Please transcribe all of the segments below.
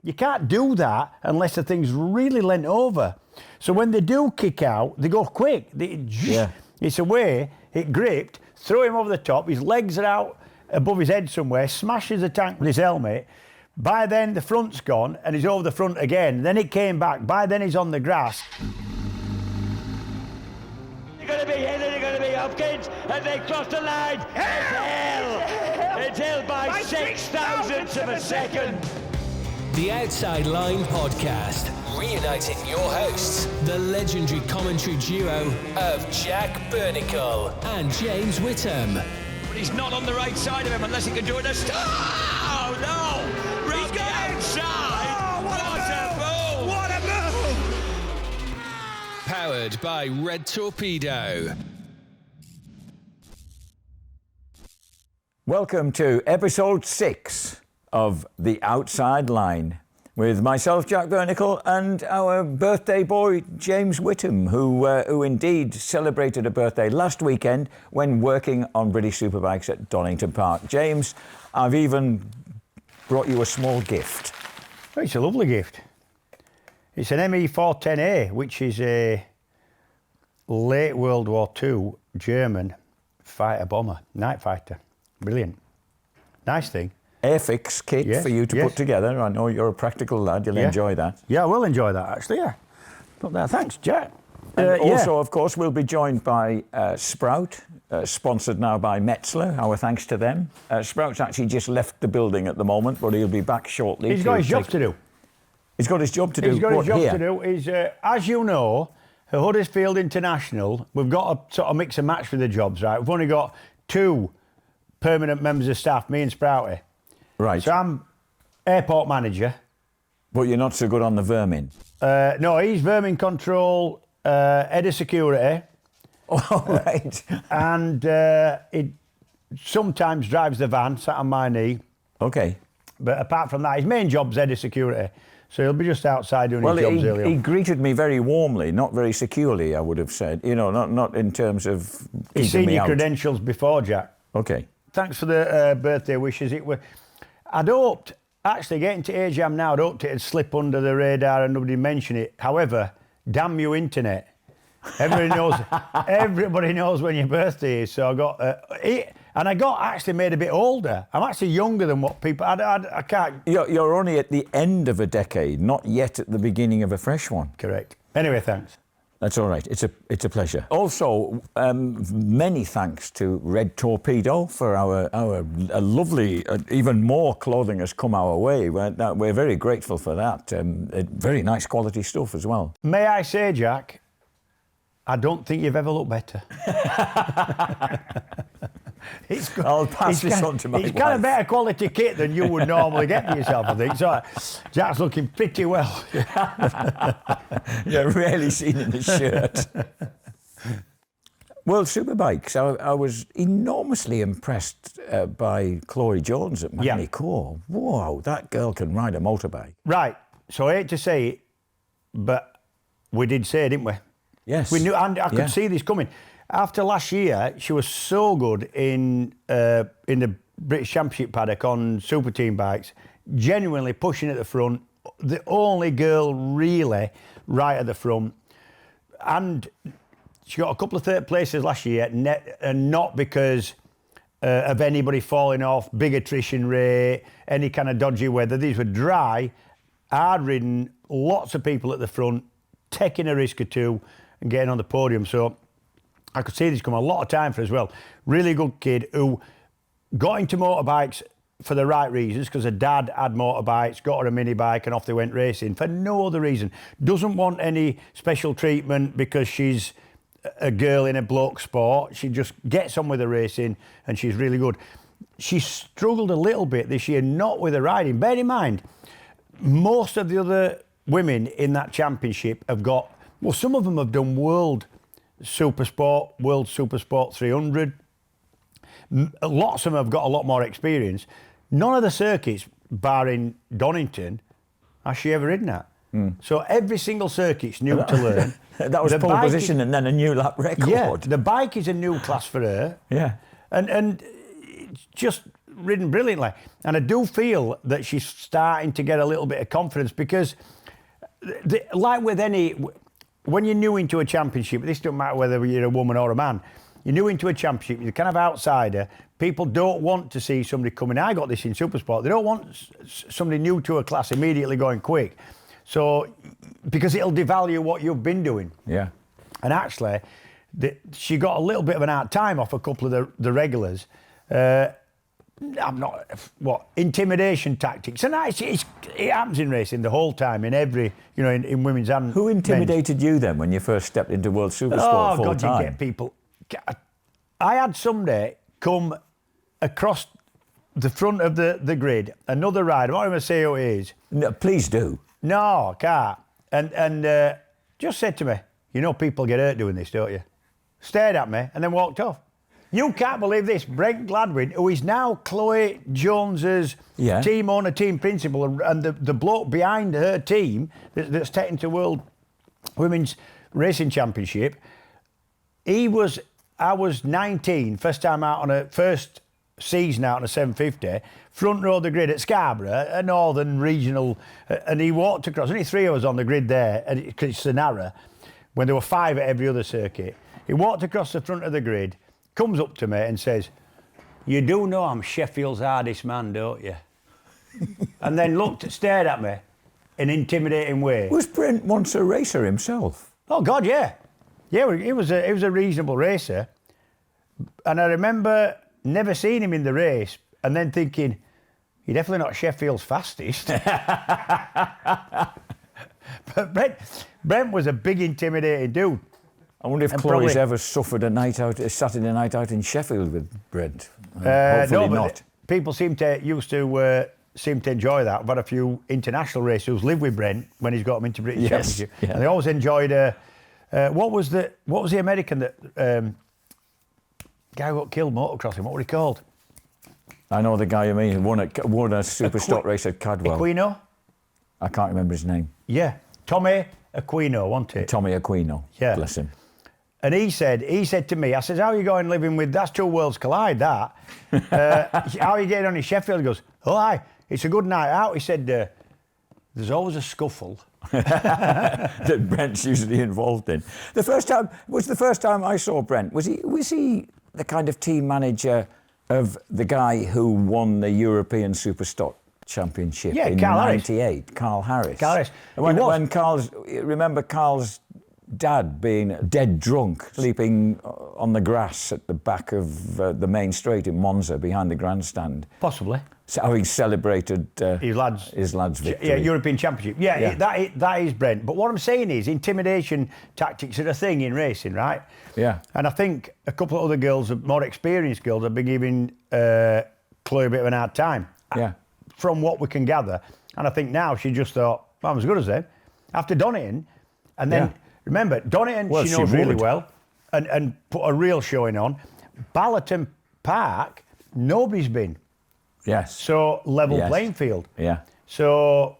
You can't do that unless the thing's really leant over. So when they do kick out, they go quick. It's away, it gripped, throw him over the top, his legs are out above his head somewhere, smashes the tank with his helmet. By then, the front's gone, and he's over the front again. Then it came back. By then, he's on the grass. They're going to be here, they're going to be Hopkins, and they cross the line. It's hell! It's hell by 6 thousandths of a second. The Outside Line Podcast, reuniting your hosts, the legendary commentary duo of Jack Bernicle and James Whitham. But he's not on the right side of him unless he can do it a start. Oh no! Round the outside! Oh, what a move! Powered by Red Torpedo. Welcome to episode 6 of The Outside Line with myself, Jack Bernicle, and our birthday boy, James Whitham, who indeed celebrated a birthday last weekend when working on British Superbikes at Donington Park. James, I've even brought you a small gift. Oh, it's a lovely gift. It's an ME410A, which is a late World War II German fighter bomber, night fighter. Brilliant. Nice thing. Ep6 kit for you to put together. I know you're a practical lad, you'll enjoy that. Yeah, I will enjoy that, actually, yeah. Put that. Thanks, Jack. And also, of course, we'll be joined by Sprout, sponsored now by Metzler. Our thanks to them. Sprout's actually just left the building at the moment, but he'll be back shortly. He's got his job to do. He's got his job to do. He's got his job to do. He's, as you know, at Huddersfield International, we've got to sort of mix and match with the jobs, right? We've only got 2 permanent members of staff, me and Sprouty. Right. So I'm airport manager. But you're not so good on the vermin. No, he's vermin control, head of security. All right. And he sometimes drives the van, sat on my knee. Okay. But apart from that, his main job's head of security. So he'll be just outside doing his jobs early on. He greeted me very warmly, not very securely, I would have said. You know, not in terms of He's seen your credentials before, Jack. Okay. Thanks for the birthday wishes. I'd hoped, actually getting to age I am now, I'd hoped it'd slip under the radar and nobody mention it. However, damn you internet. Everybody knows when your birthday is. So I got and I got actually made a bit older. I'm actually younger than what people. I can't. You're only at the end of a decade, not yet at the beginning of a fresh one. Correct. Anyway, thanks. That's all right. It's a pleasure. Also, many thanks to Red Torpedo for our lovely, even more clothing has come our way. We're very grateful for that. Very nice quality stuff as well. May I say, Jack, I don't think you've ever looked better. I'll pass this on to my wife. It's kind of better quality kit than you would normally get for yourself, I think. So Jack's looking pretty well. You're rarely seen in the shirt. World Superbikes. I was enormously impressed by Chloe Jones at Magny-Cours. Whoa, that girl can ride a motorbike. Right. So I hate to say it, but we did say it, didn't we? Yes. We knew, and I could see this coming. After last year, she was so good in the British Championship paddock on super team bikes, genuinely pushing at the front, the only girl really right at the front. And she got a couple of third places last year, and not because of anybody falling off, big attrition rate, any kind of dodgy weather. These were dry, hard-ridden, lots of people at the front, taking a risk or two and getting on the podium. So I could see this come a lot of time for as well. Really good kid who got into motorbikes for the right reasons, because her dad had motorbikes, got her a mini bike and off they went racing for no other reason. Doesn't want any special treatment because she's a girl in a bloke sport. She just gets on with the racing and she's really good. She struggled a little bit this year, not with the riding. Bear in mind, most of the other women in that championship have got, well, some of them have done World Supersport 300. Lots of them have got a lot more experience. None of the circuits, barring Donington, has she ever ridden at. So every single circuit's new to learn. That was pole position and then a new lap record. Yeah, the bike is a new class for her. Yeah. And just ridden brilliantly. And I do feel that she's starting to get a little bit of confidence because, like with any, when you're new into a championship, this doesn't matter whether you're a woman or a man, you're new into a championship, you're kind of outsider, people don't want to see somebody coming. I got this in Supersport. They don't want somebody new to a class immediately going quick. So, because it'll devalue what you've been doing. Yeah. And actually, she got a little bit of an hard time off a couple of the regulars. Intimidation tactics. And it happens in racing the whole time, in every, in women's and Who intimidated you then when you first stepped into World Supersport full time? You get people. I had somebody come across the front of the grid, another rider, I'm not going to say who it is. No, please do. No, I can't. And just said to me, people get hurt doing this, don't you? Stared at me and then walked off. You can't believe this. Brent Gladwin, who is now Chloe Jones's team owner, team principal, and the bloke behind her team that's taken to World Women's Racing Championship, I was 19, first season out on a 750, front row of the grid at Scarborough, a northern regional, and he walked across, only 3 of us on the grid there, because it's Sonara, when there were 5 at every other circuit. He walked across the front of the grid, comes up to me and says, "You do know I'm Sheffield's hardest man, don't you?" And then stared at me in an intimidating way. Was Brent once a racer himself? Oh, God, yeah. Yeah, he was a reasonable racer. And I remember never seeing him in the race and then thinking, you're definitely not Sheffield's fastest. But Brent was a big, intimidating dude. I wonder if Chloe's ever suffered a Saturday night out in Sheffield with Brent. Hopefully not. People seem to enjoy that. I've had a few international racers who's lived with Brent when he's got them into British Championship. Yeah. And they always enjoyed... what was the American that... guy who got killed motocrossing, what were he called? I know the guy you mean, won a super stock race at Cadwell. Aquino? I can't remember his name. Yeah, Tommy Aquino, wasn't it? Tommy Aquino, yeah. Bless him. And he said to me, I said, how are you going living with, that's 2 worlds collide, that. How are you getting on in Sheffield? He goes, oh, aye, it's a good night out. He said, there's always a scuffle. That Brent's usually involved in. The first time I saw Brent. Was he the kind of team manager of the guy who won the European Superstock Championship in '98? Carl Harris. When Carl's dad being dead drunk, sleeping on the grass at the back of the main straight in Monza behind the grandstand. Possibly. So how he celebrated his lads' victory. Yeah, European Championship. Yeah. That is Brent. But what I'm saying is intimidation tactics are a thing in racing, right? Yeah. And I think a couple of other girls, more experienced girls, have been giving Chloe a bit of an hard time. Yeah. From what we can gather. And I think now she just thought, well, I'm as good as them. After Donington, and then... Yeah. Remember, Donington, she knows really well and put a real showing on. Ballerton Park, nobody's been. Yes. So, level playing field. Yeah. So,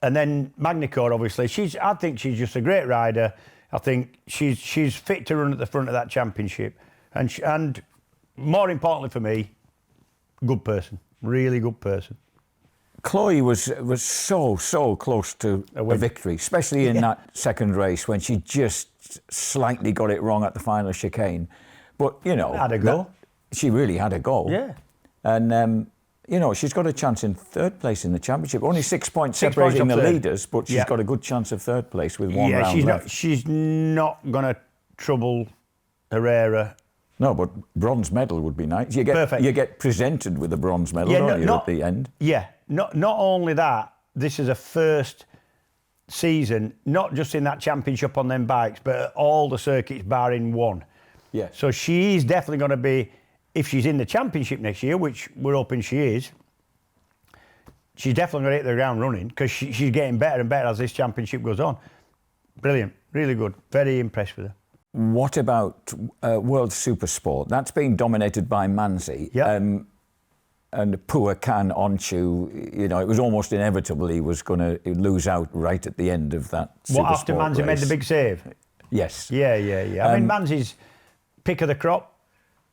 and then Magnicore, obviously. I think she's just a great rider. I think she's fit to run at the front of that championship. And more importantly for me, good person. Really good person. Chloe was so close to a victory, especially in that second race when she just slightly got it wrong at the final chicane. But, had a go. She really had a go. Yeah. And, she's got a chance in 3rd place in the championship. Only 6 points separating the leaders, but she's got a good chance of 3rd place with one round left. She's not going to trouble Herrera. No, but bronze medal would be nice. You get presented with a bronze medal, don't you, at the end? Yeah. Not only that, this is a first season, not just in that championship on them bikes, but at all the circuits barring one. Yeah. So she's definitely going to be, if she's in the championship next year, which we're hoping she is, she's definitely going to hit the ground running because she's getting better and better as this championship goes on. Brilliant. Really good. Very impressed with her. What about World Supersport? That's being dominated by Manzi. Yeah. And poor Can Onchu, it was almost inevitable he was going to lose out right at the end of that Supersport after Manzi race. made the big save? Yes. Yeah. I mean, Manzi's pick of the crop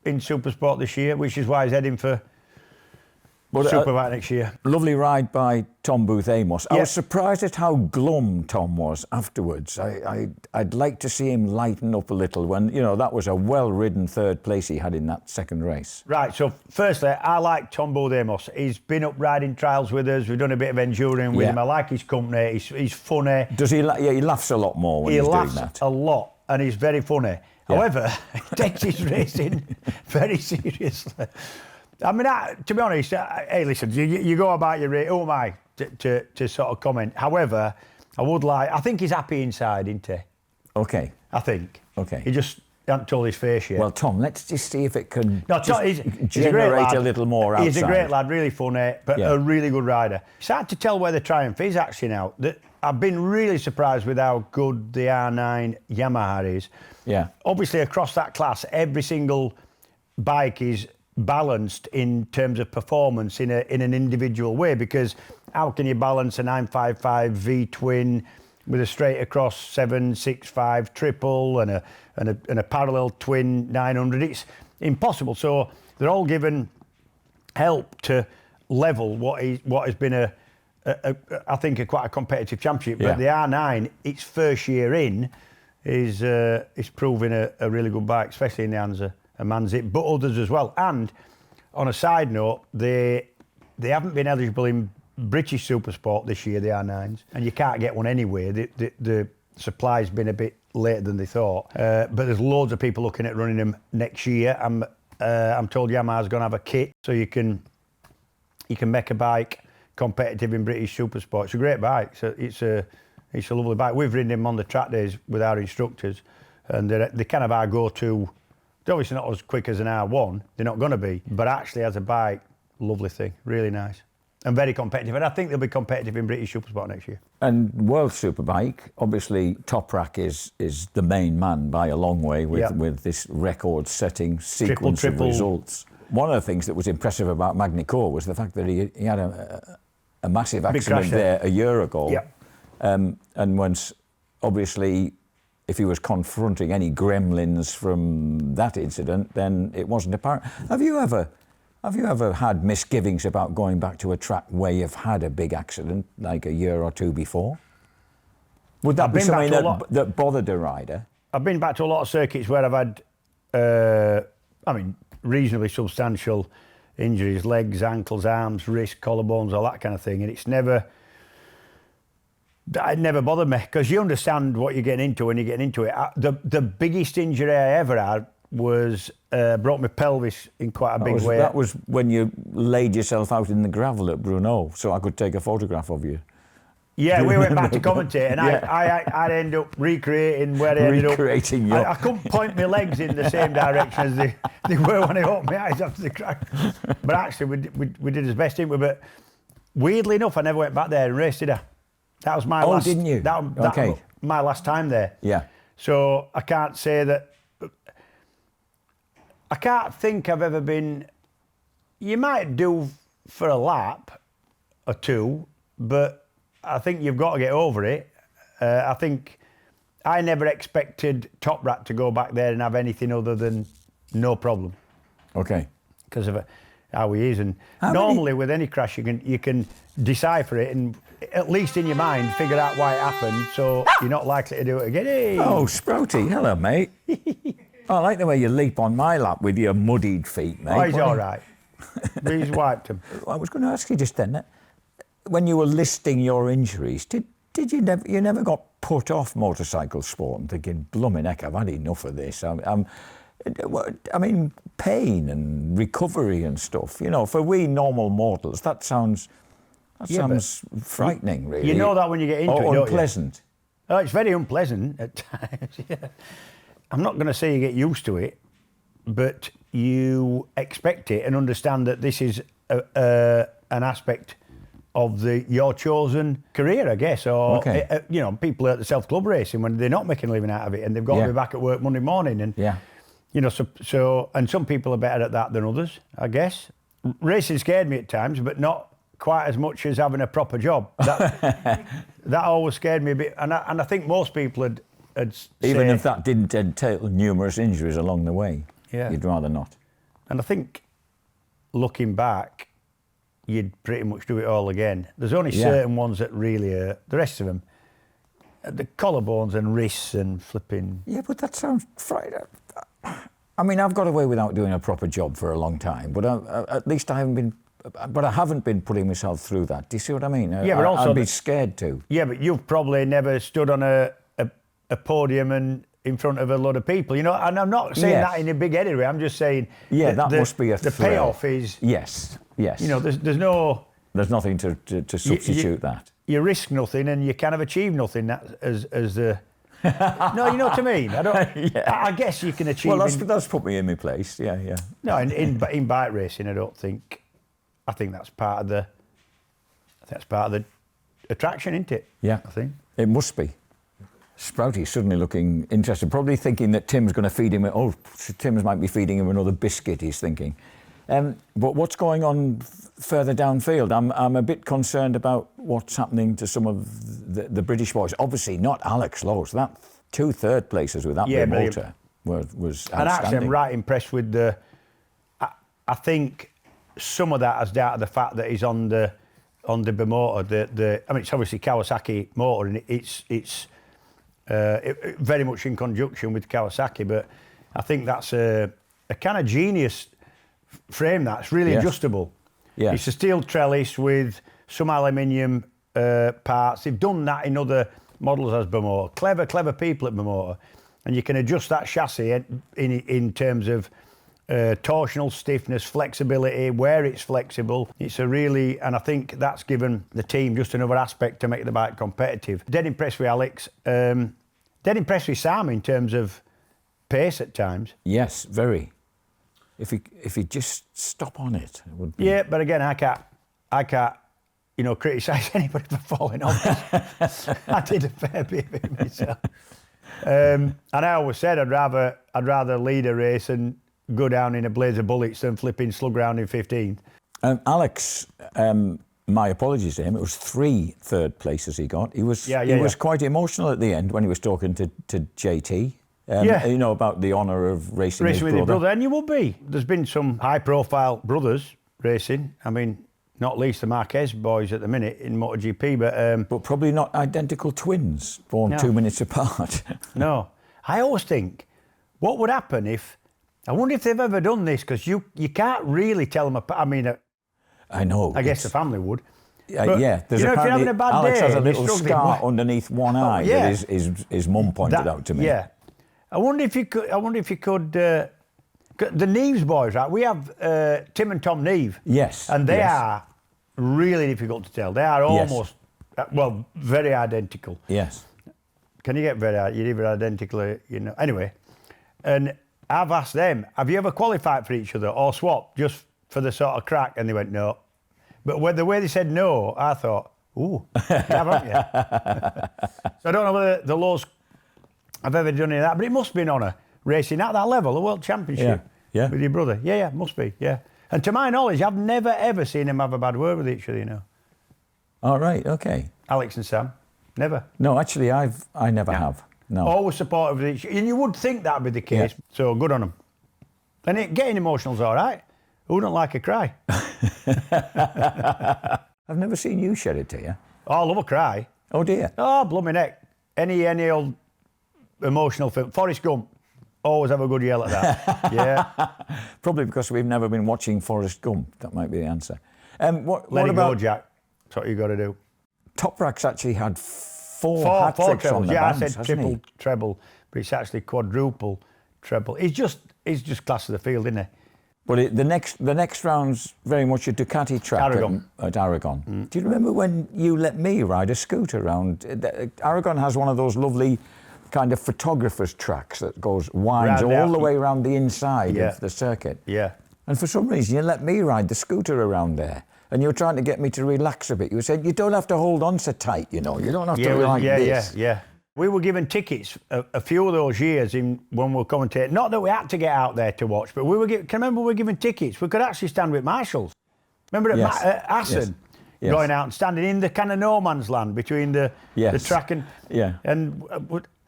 in Supersport this year, which is why he's heading for Superbike next year. Lovely ride by Tom Booth-Amos. I Yeah. was surprised at how glum Tom was afterwards. I'd like to see him lighten up a little when, that was a well-ridden third place he had in that second race. Right, so firstly, I like Tom Booth-Amos. He's been up riding trials with us. We've done a bit of enduring with him. I like his company. He's funny. Does he? He laughs a lot more when he's doing that. He laughs a lot, and he's very funny. Yeah. However, he takes his racing very seriously. I mean, to be honest, hey, listen, you go about your race. Who am I to sort of comment? However, I think he's happy inside, isn't he? Okay. I think. Okay. He just hasn't told his face yet. Well, Tom, let's just see if it can he's generate a little more outside. He's a great lad, really funny, but a really good rider. It's hard to tell where the triumph is actually now. I've been really surprised with how good the R9 Yamaha is. Yeah. Obviously, across that class, every single bike is balanced in terms of performance in an individual way, because how can you balance a 955 V-twin with a straight across 765 triple and a parallel twin 900? It's impossible. So they're all given help to level what has been I think quite a competitive championship. But the R9, its first year in, is proving a really good bike, especially in the hands of Manzit, but others as well. And on a side note, they haven't been eligible in British Supersport this year, the R9s, and you can't get one anyway. The supply's been a bit later than they thought, but there's loads of people looking at running them next year. I'm told Yamaha's going to have a kit, so you can make a bike competitive in British Supersport. It's a great bike. So it's a lovely bike. We've ridden them on the track days with our instructors, and they're kind of our go-to. They're obviously not as quick as an R1. They're not going to be, but actually as a bike, lovely thing, really nice. And very competitive. And I think they'll be competitive in British Supersport next year. And World Superbike, obviously Toprak is the main man by a long way with this record-setting sequence of results. One of the things that was impressive about Magny-Cours was the fact that he had a massive accident there a year ago. Yeah. And once, obviously, if he was confronting any gremlins from that incident, then it wasn't apparent. Have you ever had misgivings about going back to a track where you've had a big accident, like a year or two before? Would that be something that bothered a rider? I've been back to a lot of circuits where I've had, reasonably substantial injuries, legs, ankles, arms, wrists, collarbones, all that kind of thing, and it never bothered me, because you understand what you're getting into when you're getting into it. The biggest injury I ever had was broke my pelvis in quite a big way. That was when you laid yourself out in the gravel at Brno, so I could take a photograph of you. Yeah, we went back to commentate, and I'd end up recreating where I ended up. I couldn't point my legs in the same direction as they were when I opened my eyes after the crack. But actually, we did as best, didn't we? But weirdly enough, I never went back there and raced, did I? That was my last. Oh, didn't you? That my last time there. Yeah. So I can't say that. I can't think I've ever been. You might do for a lap or two, but I think you've got to get over it. I think I never expected Top Rat to go back there and have anything other than no problem. Okay. Because of how he is, and normally with any crash you can decipher it and at least in your mind figure out why it happened, so you're not likely to do it again. Hey. Oh, Sprouty, hello, mate. I like the way you leap on my lap with your muddied feet, mate. Oh, he's all right. He's wiped him. I was going to ask you just then, when you were listing your injuries, did you never got put off motorcycle sport and thinking, blooming heck, I've had enough of this? I mean, pain and recovery and stuff. For we normal mortals, that sounds frightening, really. You know that when you get into it, or unpleasant. Oh, it's very unpleasant at times. Yeah. I'm not going to say you get used to it, but you expect it and understand that this is an aspect of your chosen career, I guess. Or people at the self-club racing when they're not making a living out of it and they've got to be back at work Monday morning. And so and some people are better at that than others, I guess. Racing scared me at times, but not quite as much as having a proper job. That always scared me a bit, and I think most people had even if that didn't entail numerous injuries along the way, you'd rather not. And I think looking back, you'd pretty much do it all again. There's only certain ones that really hurt. The rest of them, the collarbones and wrists and flipping. Yeah, but that sounds Friday. I mean, I've got away without doing a proper job for a long time, but at least I haven't been. But I haven't been putting myself through that. Do you see what I mean? Yeah, but also I'd be scared to. Yeah, but you've probably never stood on a podium and in front of a lot of people, you know. And I'm not saying that in a big-headed way. I'm just saying. Yeah, that must be the payoff is. Yes. You know, there's no. There's nothing to substitute that. You risk nothing and you kind of achieve nothing. That as the. No, you know what I mean. I don't. I guess you can achieve. Well, that's put me in my place. Yeah. No, in bike racing, I don't think. I think that's part of the. Attraction, isn't it? Yeah, I think it must be. Sprouty's suddenly looking interested, probably thinking that Tim's going to feed him. Oh, Tim's might be feeding him another biscuit. He's thinking. But what's going on further downfield? I'm a bit concerned about what's happening to some of the British boys. Obviously, not Alex Lowe's. That 2 third places with that big motor was outstanding. And actually, I'm right impressed with the. I think some of that has down to the fact that he's on the motor. I mean, it's obviously Kawasaki motor, and it's very much in conjunction with Kawasaki. But I think that's a kind of genius frame. That's really adjustable. Yeah, it's a steel trellis with some aluminium parts. They've done that in other models as Bimotor. Clever people at Bimotor, and you can adjust that chassis in terms of. Torsional stiffness, flexibility, where it's flexible. It's and I think that's given the team just another aspect to make the bike competitive. Dead impressed with Alex. Dead impressed with Sam in terms of pace at times. Yes, very. If he just stop on it would be... Yeah, but again, I can't, criticise anybody for falling off. I did a fair bit of it myself. And I always said I'd rather lead a race and go down in a blaze of bullets than flipping slug round in 15th. Alex, my apologies to him. It was 3 third places he got. He was quite emotional at the end when he was talking to JT. About the honour of racing with his brother. And you will be. There's been some high-profile brothers racing. I mean, not least the Marquez boys at the minute in MotoGP, but probably not identical twins born 2 minutes apart. No, I always think, what would happen if? I wonder if they've ever done this, because you can't really tell them apart. I mean, I know. I guess the family would. Yeah, there's if you're having a bad Alex day, has a little scar underneath one eye that his mum pointed out to me. Yeah, I wonder if you could. The Neves boys, right? We have Tim and Tom Neve. Yes, and they are really difficult to tell. They are almost, very identical. Yes. Can you get you're either identical, Anyway, and I've asked them, have you ever qualified for each other or swapped just for the sort of crack? And they went, no. But the way they said no, I thought, ooh, haven't you? So I don't know whether the Lows have ever done any of that, but it must be an honour racing at that level, the World Championship with your brother. Yeah, must be, yeah. And to my knowledge, I've never, ever seen them have a bad word with each other, All right, okay. Alex and Sam, never. No, actually, I never have. No. Always supportive of each other. And you would think that would be the case. Yeah. So good on them. And getting emotional's all right. Who don't like a cry? I've never seen you shed a tear. Oh, I love a cry. Oh, dear. Oh, blooming heck. Any old emotional film. Forrest Gump. Always have a good yell at that. Yeah. Probably because we've never been watching Forrest Gump. That might be the answer. What Let it about go, Jack. That's what you got to do. Toprak's actually had four hat-tricks on the bands, I said triple treble, but it's actually quadruple treble. He's just class of the field, isn't he? But the next round's very much a Ducati track at Aragon. Mm. Do you remember when you let me ride a scooter around? Aragon has one of those lovely kind of photographer's tracks that winds all the way around the inside of the circuit. Yeah. And for some reason you let me ride the scooter around there. And you were trying to get me to relax a bit. You said, you don't have to hold on so tight, you don't have to like this. Yeah. We were given tickets a few of those years when we were commentating. Not that we had to get out there to watch, but remember we were given tickets. We could actually stand with marshals. Remember at Assen, going out and standing in the kind of no man's land between the track and... Yeah. And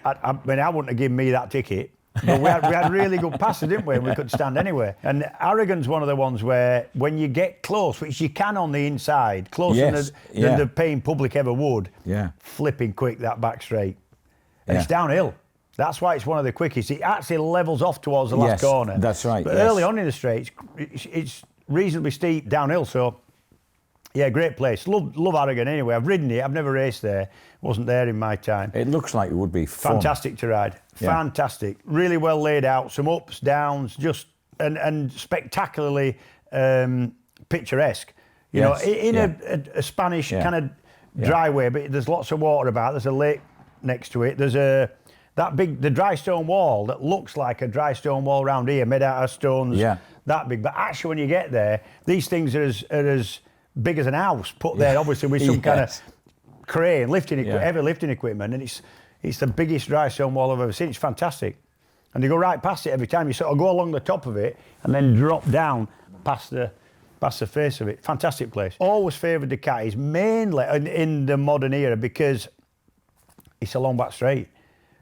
I wouldn't have given me that ticket. But we had really good passes, didn't we? And we could stand anywhere. And Aragon's one of the ones where when you get close, which you can on the inside, closer than the paying public ever would, flipping quick that back straight. And it's downhill. That's why it's one of the quickest. It actually levels off towards the last corner. That's right. But early on in the straight, it's reasonably steep downhill. So, yeah, great place. Love Aragon anyway. I've ridden it. I've never raced there. Wasn't there in my time. It looks like it would be fun. Fantastic to ride. Fantastic. Really well laid out. Some ups, downs, just and spectacularly picturesque. You know, in a Spanish kind of dry way, but there's lots of water about. There's a lake next to it. There's the dry stone wall that looks like a dry stone wall around here, made out of stones. That big. But actually, when you get there, these things are as big as an house put there, obviously with some kind of crane, heavy lifting equipment, and it's the biggest dry stone wall I've ever seen. It's fantastic. And you go right past it every time. You sort of go along the top of it and then drop down past the face of it. Fantastic place. Always favoured the Ducatis, mainly in the modern era, because it's a long back straight.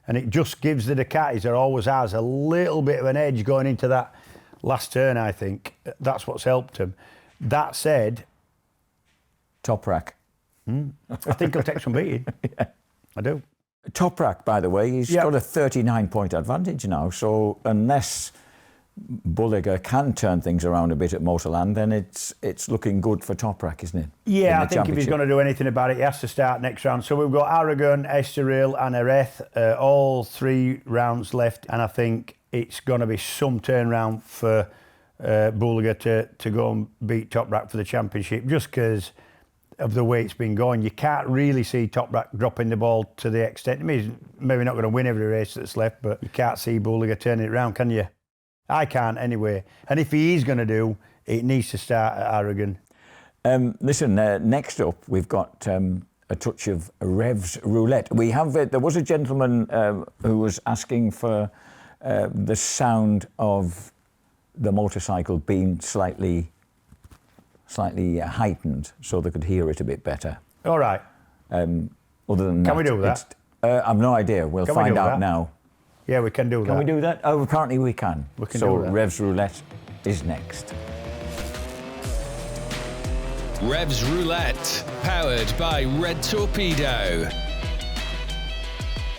And it just gives the Ducatis, or always has, a little bit of an edge going into that last turn, I think. That's what's helped them. That said... Toprak. I think he'll take some beating. I do. Toprak, by the way, he's got a 39-point advantage now, so unless Bulliger can turn things around a bit at Motorland, then it's looking good for Toprak, isn't it? Yeah, I think if he's going to do anything about it, he has to start next round. So we've got Aragon, Estoril and Jerez, all 3 rounds left, and I think it's going to be some turnaround for Bulliger to go and beat Toprak for the championship, just because of the way it's been going. You can't really see Toprak dropping the ball to the extent. I mean, he's maybe not going to win every race that's left, but you can't see Bulliger turning it around, can you? I can't anyway. And if he is going to do, it needs to start at Aragon. Listen, next up, we've got a touch of Revs Roulette. We have there was a gentleman who was asking for the sound of the motorcycle being slightly heightened so they could hear it a bit better. All right. Other than can we do that? I've no idea. We'll find out now. Yeah, we can do that. Can we do that? Oh, apparently we can. We can so do that. Revs Roulette is next. Revs Roulette, powered by Red Torpedo.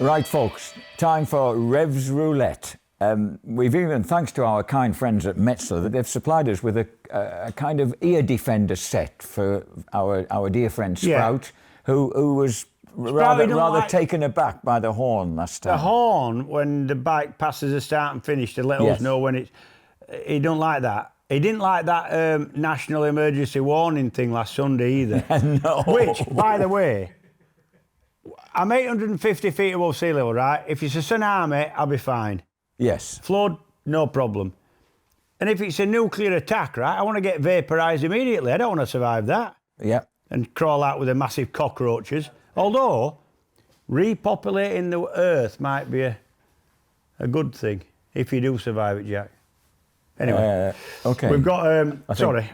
Right, folks, time for Revs Roulette. We've even, thanks to our kind friends at Metzler, that they've supplied us with a kind of ear defender set for our dear friend Sprout, who was rather taken aback by the horn last time. The horn, when the bike passes the start and finish, to let us know when it's... He don't like that. He didn't like that national emergency warning thing last Sunday either. No. Which, by the way, I'm 850 feet above sea level, right? If it's a tsunami, I'll be fine. Yes. Flood, no problem. And if it's a nuclear attack, right, I want to get vaporised immediately. I don't want to survive that. Yeah. And crawl out with the massive cockroaches. Although, repopulating the earth might be a good thing if you do survive it, Jack. Anyway, okay. We've got,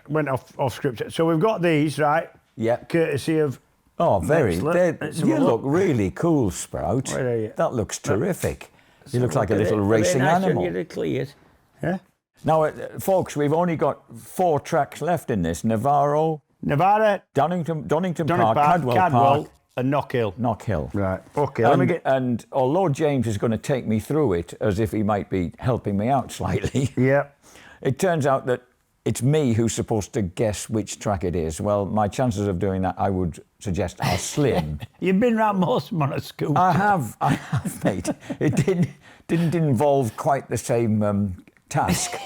went off script. So we've got these, right? Yeah. Courtesy of... Oh, very. You look really cool, Sprout. Where are you? That looks terrific. You look like a little racing animal. Yeah. Now, folks, we've only got 4 tracks left in this. Nevada, Donington Park, Cadwell Park, and Knockhill. Knockhill. Right. Okay. And although James is going to take me through it as if he might be helping me out slightly, it turns out that it's me who's supposed to guess which track it is. Well, my chances of doing that, I would suggest, are slim. You've been round most of them on a scooter. I have, mate. It didn't involve quite the same task.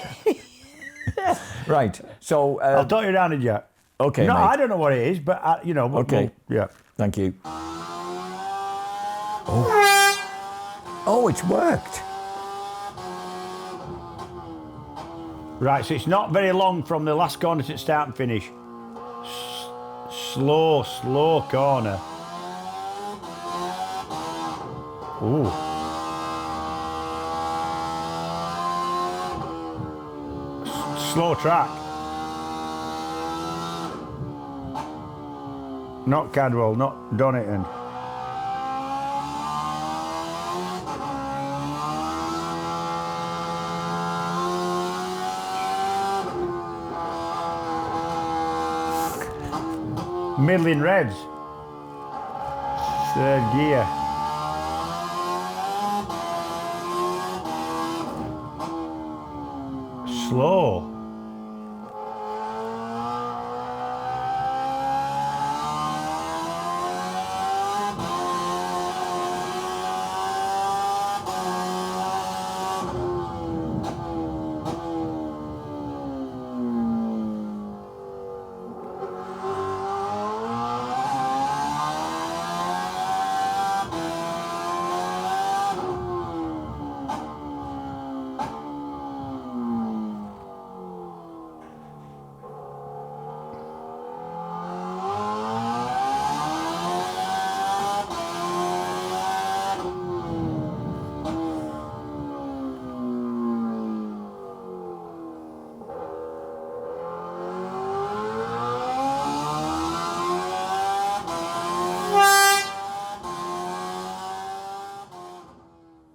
Right, so... I'll talk you around it, Jack. Okay, no, mate. I don't know what it is, but, okay. Yeah. Thank you. Oh, it's worked. Right, so it's not very long from the last corner to start and finish. Slow corner. Ooh. Slow track. Not Cadwell, not Donington. Middling revs. Third gear. Slow.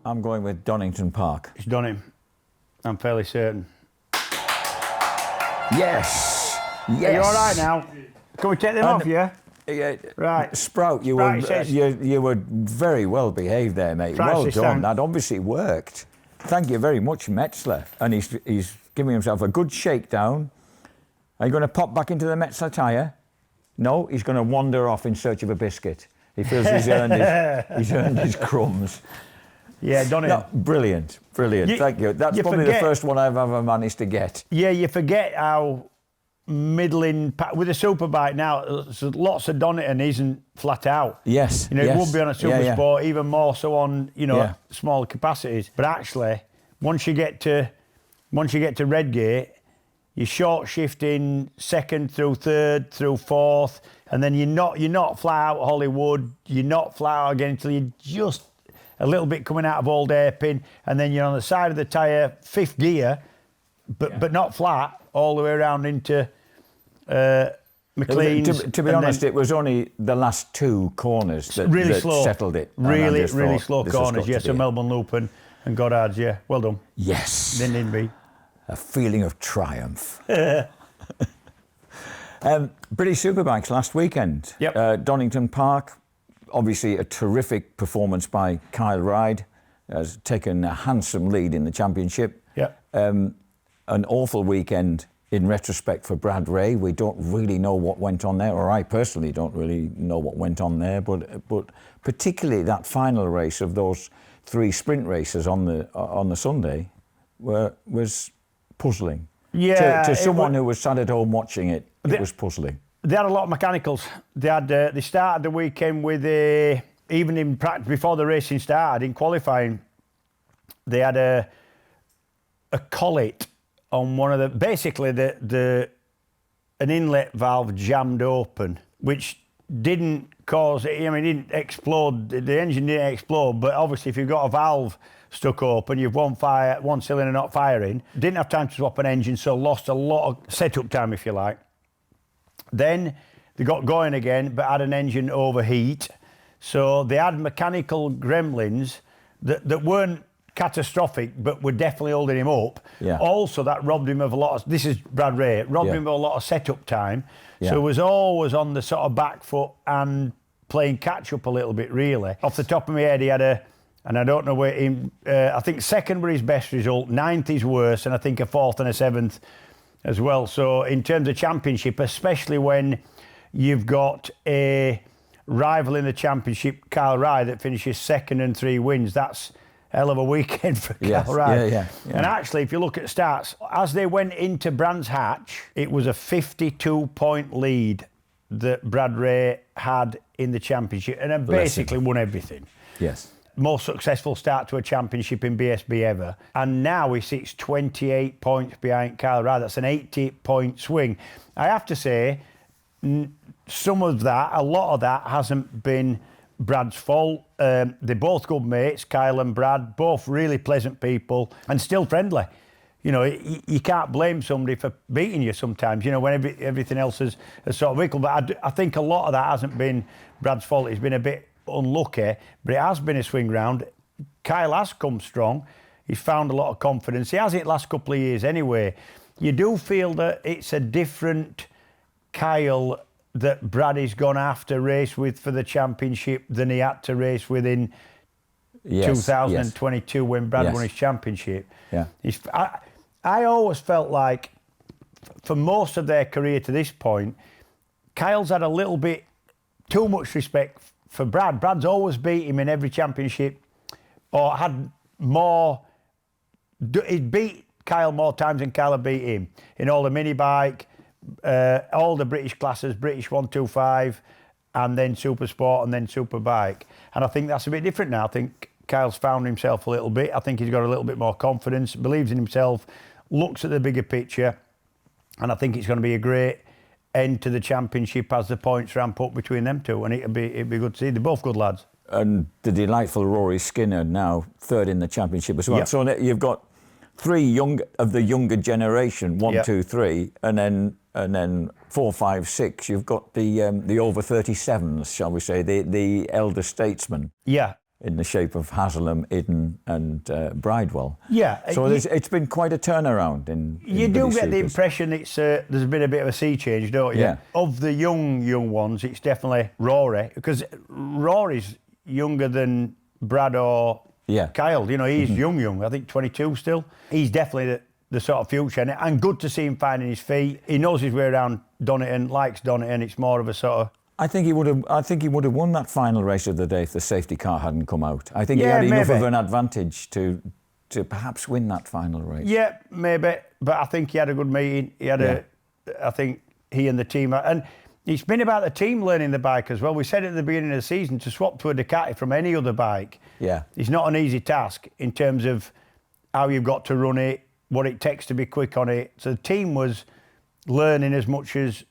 I'm going with Donington Park. It's done him. I'm fairly certain. Yes. Yes. Are you all right now? Can we take them off, yeah? Yeah, Right. Sprout, you Right, were says- you were very well behaved there, mate. Right, Well says done. thank- That obviously worked. Thank you very much, Metzler. And he's giving himself a good shakedown. Are you going to pop back into the Metzler tyre? No, he's going to wander off in search of a biscuit. He feels he's earned his crumbs. Yeah, done him. No, brilliant. Thank you. That's probably the first one I've ever managed to get. Yeah, you forget how middling with a superbike now. So lots of Donington isn't flat out. Yes. You know, yes. it would be on a super sport, even more so on smaller capacities. But actually, once you get to Redgate, you're short shifting second through third through fourth, and then you're not flat out Hollywood. You're not flat out again until you're just a little bit coming out of Old Airpin, and then you're on the side of the tyre, fifth gear, but not flat, all the way around into McLean's. To be honest, it was only the last two corners that settled it. Really slow corners, yes. So Melbourne Loop and Goddard's, yeah. Well done. Yes. Didn't be. A feeling of triumph. British Superbikes last weekend. Yep. Donington Park. Obviously, a terrific performance by Kyle Ryde, has taken a handsome lead in the championship. Yeah. An awful weekend in retrospect for Brad Ray. We don't really know what went on there, or I personally don't really know what went on there. But particularly that final race of those three sprint races on the Sunday was puzzling. Yeah. To someone who was sat at home watching it, it was puzzling. They had a lot of mechanicals. They started the weekend with even in practice before the racing started in qualifying. They had a collet on one of the basically an inlet valve jammed open, which didn't cause. I mean, it didn't explode. The engine didn't explode, but obviously, if you've got a valve stuck open, you've one cylinder not firing. Didn't have time to swap an engine, so lost a lot of setup time, if you like. Then they got going again, but had an engine overheat. So they had mechanical gremlins that weren't catastrophic, but were definitely holding him up. Yeah. Also, that robbed him of a lot of, this is Brad Ray, robbed him of a lot of setup time. Yeah. So he was always on the sort of back foot and playing catch up a little bit, really. Off the top of my head, he had and I don't know where, I think second were his best result, ninth is worse, and I think a fourth and a seventh as well. So in terms of championship, especially when you've got a rival in the championship, Kyle Ryde, that finishes second and 3 wins, that's a hell of a weekend for Kyle Ryde. Yeah. And actually, if you look at stats, as they went into Brands Hatch, it was a 52-point lead that Brad Ray had in the championship, and then basically won everything. Yes. Most successful start to a championship in BSB ever. And now he sits 28 points behind Kyle Ryde. That's an 80-point swing. I have to say, some of that, a lot of that hasn't been Brad's fault. They're both good mates, Kyle and Brad, both really pleasant people and still friendly. You know, you can't blame somebody for beating you sometimes, you know, when everything else is sort of equal. But I think a lot of that hasn't been Brad's fault. It's been a bit unlucky, but it has been a swing round. Kyle has come strong. He's found a lot of confidence. He has it last couple of years anyway. You do feel that it's a different Kyle that Brady's gone after race with for the championship than he had to race with in 2022 when Brad won his championship. Yeah. I always felt like for most of their career to this point, Kyle's had a little bit too much respect for Brad. Brad's always beat him in every championship, or had more. He'd beat Kyle more times than Kyle had beat him in all the mini bike, all the British classes, British 125, and then Super Sport and then Superbike. And I think that's a bit different now. I think Kyle's found himself a little bit. I think he's got a little bit more confidence, believes in himself, looks at the bigger picture, and I think it's going to be a great end to the championship as the points ramp up between them two, and it'd be good to see. They're both good lads. And the delightful Rory Skinner now third in the championship as well. Yep. So you've got three of the younger generation, 1, 2, 3, and then 4, 5, 6. You've got the over 37s, shall we say, the elder statesmen. Yeah. In the shape of Haslam, Iden, and Bridewell. Yeah. So it's been quite a turnaround in you do British get the Supers. impression there's been a bit of a sea change, don't you? Yeah. Of the young ones, it's definitely Rory, because Rory's younger than Brad or Kyle. You know, he's young. I think 22 still. He's definitely the sort of future, and good to see him finding his feet. He knows his way around Donington, likes Donington. It's more of a sort of. I think he would have won that final race of the day if the safety car hadn't come out. I think he had maybe enough of an advantage to perhaps win that final race. Yeah, maybe. But I think he had a good meeting. I think he and the team, and it's been about the team learning the bike as well. We said at the beginning of the season, to swap to a Ducati from any other bike, it's not an easy task in terms of how you've got to run it, what it takes to be quick on it. So the team was learning as much as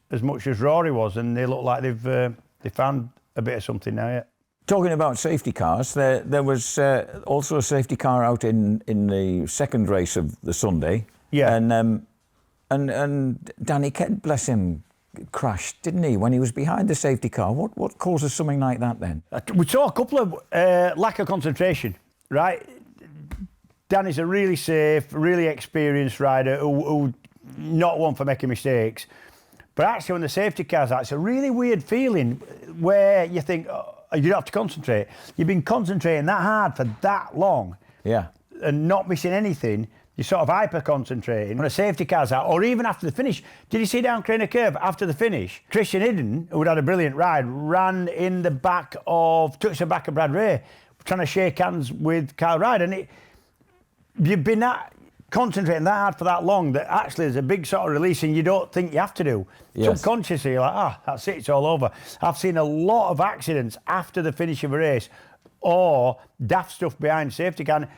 Rory was, and they look like they found a bit of something now. Yeah. Talking about safety cars, there was also a safety car out in the second race of the Sunday. Yeah. And Danny Kent, bless him, crashed, didn't he, when he was behind the safety car? What causes something like that then? We saw a couple of lack of concentration, right? Danny's a really safe, really experienced rider who not one for making mistakes. But actually, when the safety car's out, it's a really weird feeling where you think, you don't have to concentrate. You've been concentrating that hard for that long. Yeah. And not missing anything. You're sort of hyper-concentrating. When a safety car's out, or even after the finish. Did you see down Craner Curve after the finish? Christian Hidden, who had a brilliant ride, ran in the back of, touched the back of Brad Ray, trying to shake hands with Kyle Ryder. And you've been concentrating that hard for that long that actually there's a big sort of release and you don't think you have to do. Yes. Subconsciously, you're like, that's it, it's all over. I've seen a lot of accidents after the finish of a race or daft stuff behind safety car.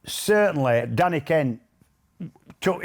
Certainly, Danny Kent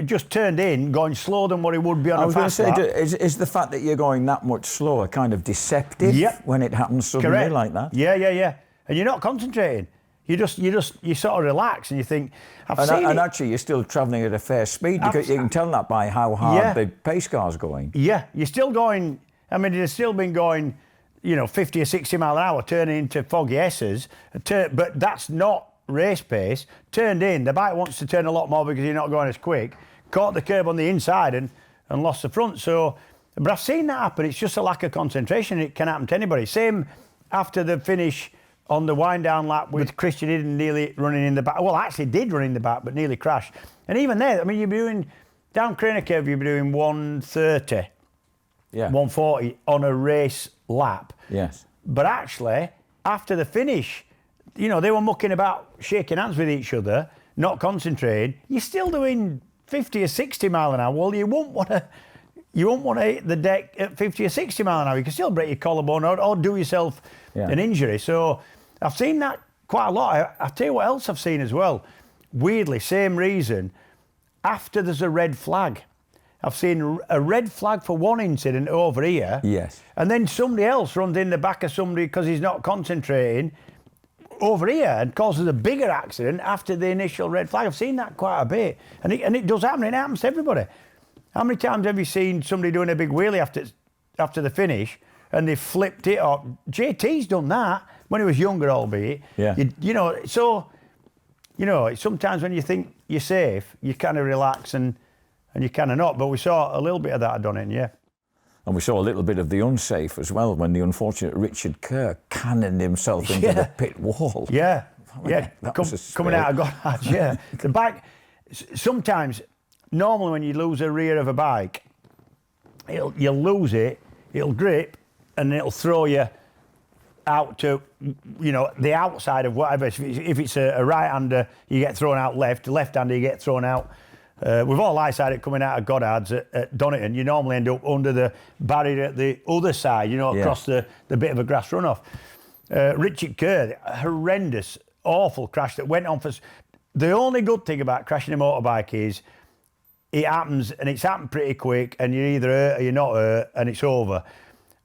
just turned in, going slower than what he would be on a fast lap. Is the fact that you're going that much slower kind of deceptive when it happens suddenly like that? Yeah. And you're not concentrating. You sort of relax and you think, and actually you're still travelling at a fair speed because you can tell that by how hard the pace car's going. Yeah, you're still going, I mean, it's still been going, 50 or 60 mile an hour, turning into foggy S's, but that's not race pace. Turned in, the bike wants to turn a lot more because you're not going as quick, caught the curb on the inside and lost the front. So, but I've seen that happen. It's just a lack of concentration. It can happen to anybody. Same after the finish on the wind-down lap with Christian Hidden nearly running in the back. Well, actually did run in the back, but nearly crashed. And even there, I mean, you'd be doing, down Craner Curve, you'd be doing 130, 140 on a race lap. Yes. But actually, after the finish, they were mucking about, shaking hands with each other, not concentrating. You're still doing 50 or 60 mile an hour. Well, you won't want to hit the deck at 50 or 60 mile an hour. You can still break your collarbone or do yourself an injury. So I've seen that quite a lot. I'll tell you what else I've seen as well. Weirdly, same reason. After there's a red flag. I've seen a red flag for one incident over here. Yes. And then somebody else runs in the back of somebody because he's not concentrating over here and causes a bigger accident after the initial red flag. I've seen that quite a bit. And it does happen. It happens to everybody. How many times have you seen somebody doing a big wheelie after the finish and they flipped it up? JT's done that when he was younger, albeit. Yeah. Sometimes when you think you're safe, you kind of relax and you kind of not. But we saw a little bit of that at Donington, yeah. And we saw a little bit of the unsafe as well when the unfortunate Richard Kerr cannoned himself into the pit wall. Yeah, coming out of Goddard's, yeah. The bike, sometimes, normally when you lose a rear of a bike, you'll lose it, it'll grip, and it'll throw you out to, the outside of whatever. If it's a right-hander, you get thrown out left. A left-hander, you get thrown out. We've all eyesighted coming out of Goddard's at Donington. You normally end up under the barrier at the other side, across the bit of a grass runoff. Richard Kerr, horrendous, awful crash that went on for... The only good thing about crashing a motorbike is it happens, and it's happened pretty quick, and you're either hurt or you're not hurt, and it's over.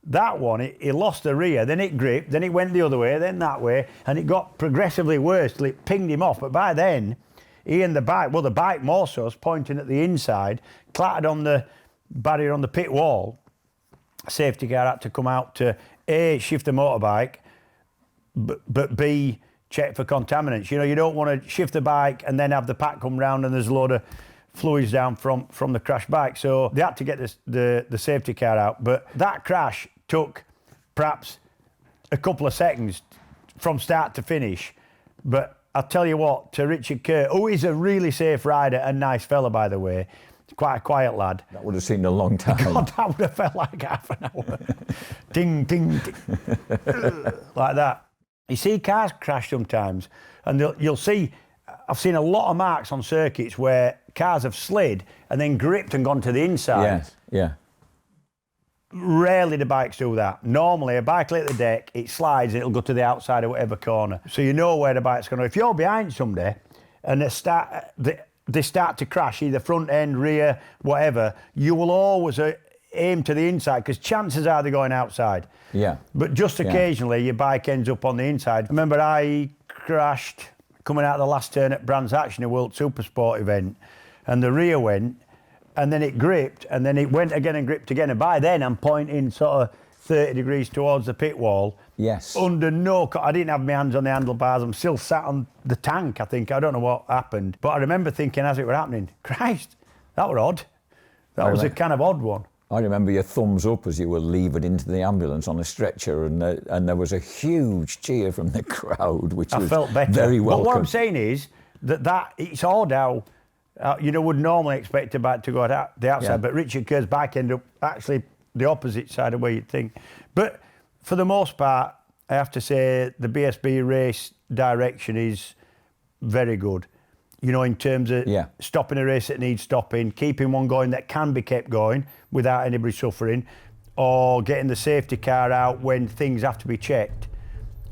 That one, he lost the rear, then it gripped, then it went the other way, then that way, and it got progressively worse till it pinged him off. But by then, he and the bike more so, was pointing at the inside, clattered on the barrier on the pit wall. Safety car had to come out to A, shift the motorbike, but B, check for contaminants. You don't want to shift the bike and then have the pack come round and there's a load of fluids down from the crash bike. So they had to get the safety car out. But that crash took perhaps a couple of seconds from start to finish. But I'll tell you what, to Richard Kerr, who is a really safe rider and nice fella, by the way, quite a quiet lad. That would have seemed a long time. God, that would have felt like half an hour. Ding, ding, ding. Like that. You see cars crash sometimes, and you'll see, I've seen a lot of marks on circuits where cars have slid and then gripped and gone to the inside. Yes, yeah. Rarely do bikes do that. Normally, a bike will hit the deck, it slides, it'll go to the outside of whatever corner. So you know where the bike's going to. If you're behind somebody and they start to crash, either front end, rear, whatever, you will always aim to the inside, because chances are they're going outside. Yeah. But just occasionally, your bike ends up on the inside. Remember, I crashed coming out of the last turn at Brands Hatch in a World Supersport event, and the rear went, and then it gripped, and then it went again and gripped again. And by then, I'm pointing sort of 30 degrees towards the pit wall. Yes. I didn't have my hands on the handlebars. I'm still sat on the tank, I think. I don't know what happened. But I remember thinking as it were happening, Christ, that were odd. That was a kind of odd one. I remember your thumbs up as you were levered into the ambulance on a stretcher, and there was a huge cheer from the crowd, which was felt better. Very welcome. But what I'm saying is that it's odd how would normally expect a bike to go out the outside, but Richard Kerr's bike ended up actually the opposite side of where you'd think. But for the most part, I have to say the BSB race direction is very good. In terms of stopping a race that needs stopping, keeping one going that can be kept going without anybody suffering, or getting the safety car out when things have to be checked.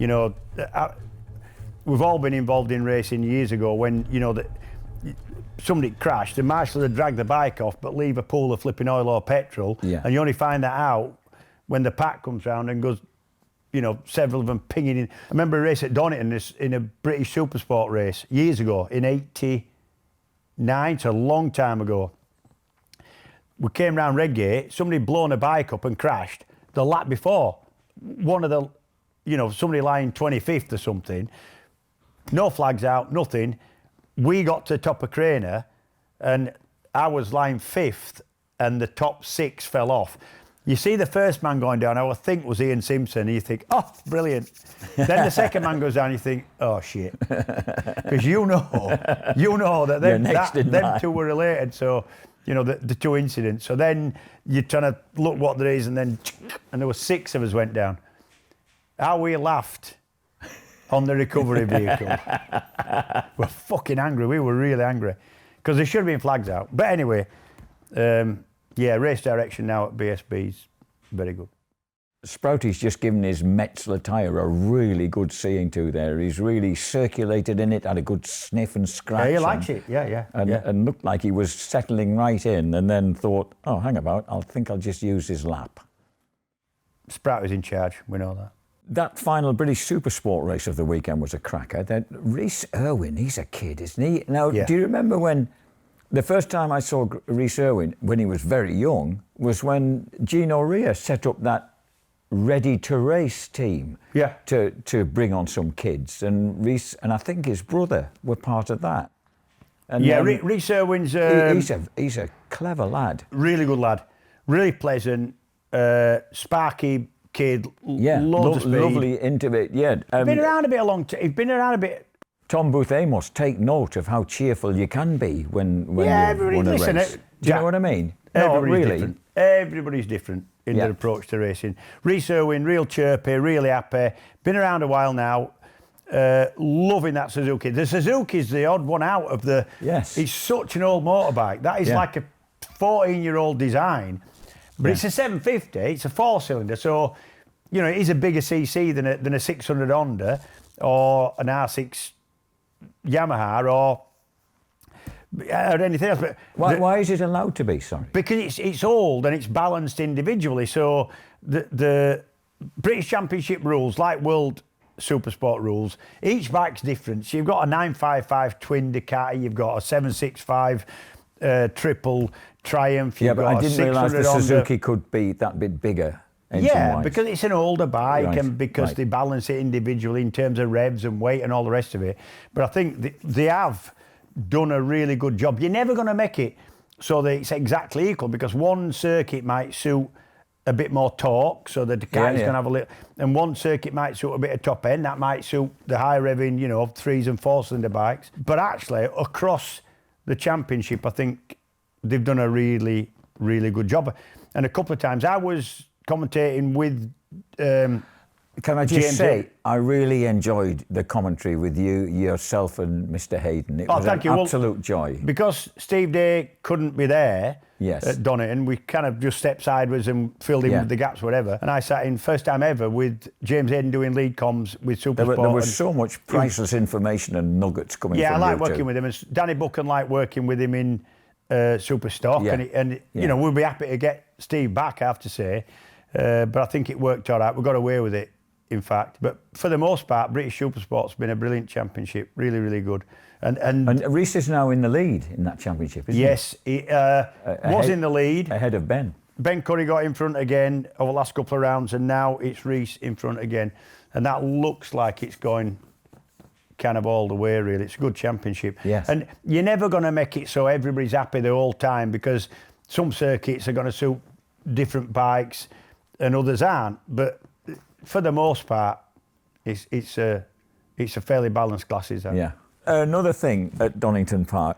We've all been involved in racing years ago when, somebody crashed, the marshal would drag the bike off but leave a pool of flipping oil or petrol, and you only find that out when the pack comes round and goes, several of them pinging in. I remember a race at Donington in a British Supersport race years ago, in '89, so a long time ago. We came round Redgate, somebody had blown a bike up and crashed the lap before. One of the, somebody lying 25th or something, no flags out, nothing. We got to the top of Craner and I was lying 5th and the top 6 fell off. You see the first man going down, I think was Ian Simpson, and you think, oh, brilliant. Then the second man goes down, you think, oh, shit. Because you know that them two were related, so, the two incidents. So then you're trying to look what there is, and there were 6 of us went down. How we laughed on the recovery vehicle. We're fucking angry. We were really angry. Because there should have been flags out. But anyway, race direction now at BSB is very good. Sprouty's just given his Metzler tyre a really good seeing to there. He's really circulated in it, had a good sniff and scratch. Yeah, he likes it, and looked like he was settling right in, and then thought, oh, hang about, I think I'll just use his lap. Sprouty's in charge, we know that. That final British Supersport race of the weekend was a cracker. That Rhys Irwin, he's a kid, isn't he? Now, do you remember when the first time I saw Rhys Irwin, when he was very young, was when Gino Ria set up that ready-to-race team to bring on some kids. And Rhys, and I think his brother were part of that. And Rhys Irwin's... he's a clever lad. Really good lad. Really pleasant. sparky kid, Yeah, loads of speed. lovely, intimate. Yeah, Been around a bit a long time. He's been around a bit. Tom Booth Amos, take note of how cheerful you can be when Yeah, you've everybody, won a listen, race. Do you know what I mean? Everybody's really. different. Everybody's different in their approach to racing. Rhys Irwin, real chirpy, really happy. Been around a while now. Loving that Suzuki. The Suzuki's the odd one out of the. Yes. It's such an old motorbike. That is like a 14-year-old design, but it's a 750. It's a 4-cylinder, so you know it is a bigger CC than a 600 Honda or an R6 Yamaha or anything else. But Why is it allowed to be? Sorry. because it's old and it's balanced individually. So the British Championship rules, like World Supersport rules, each bike's different. So you've got a 955 twin Ducati, you've got a 765 triple Triumph. Yeah, you've but got I a didn't realise the 600 Honda. Suzuki could be that bit bigger. Yeah, engine-wise. because it's an older bike Right, and because right. they balance it individually in terms of revs and weight and all the rest of it. But I think they have done a really good job. You're never going to make it so that it's exactly equal, because one circuit might suit a bit more torque, so the Ducati's going to have a little, and one circuit might suit a bit of top end, that might suit the high revving, 3s and 4-cylinder bikes. But actually, across the championship, I think they've done a really, really good job. And a couple of times I was commentating with Can I just James say, Hill. I really enjoyed the commentary with you, yourself and Mr. Hayden. It was thank an you. Well, absolute joy. because Steve Day couldn't be there Yes. at Donington, we kind of just stepped sideways and filled in with the gaps, whatever. And I sat in first time ever with James Hayden doing lead comms with Supersport. There was so much priceless information and nuggets coming Yeah, I from like you working two. with him. And Danny Buchan liked working with him in Superstock. Yeah. And Yeah. we'll be happy to get Steve back, I have to say. But I think it worked all right. We got away with it, in fact. But for the most part, British Supersport's been a brilliant championship. Really, really good. And Rhys is now in the lead in that championship, isn't yes, he was in the lead. he? Ahead of Ben. Ben Curry got in front again over the last couple of rounds, and now it's Rhys in front again. And that looks like it's going kind of all the way, really. It's a good championship. Yes. And you're never going to make it so everybody's happy the whole time, because some circuits are going to suit different bikes and others aren't. But for the most part, it's a fairly balanced classes. That. Yeah. Another thing at Donington Park,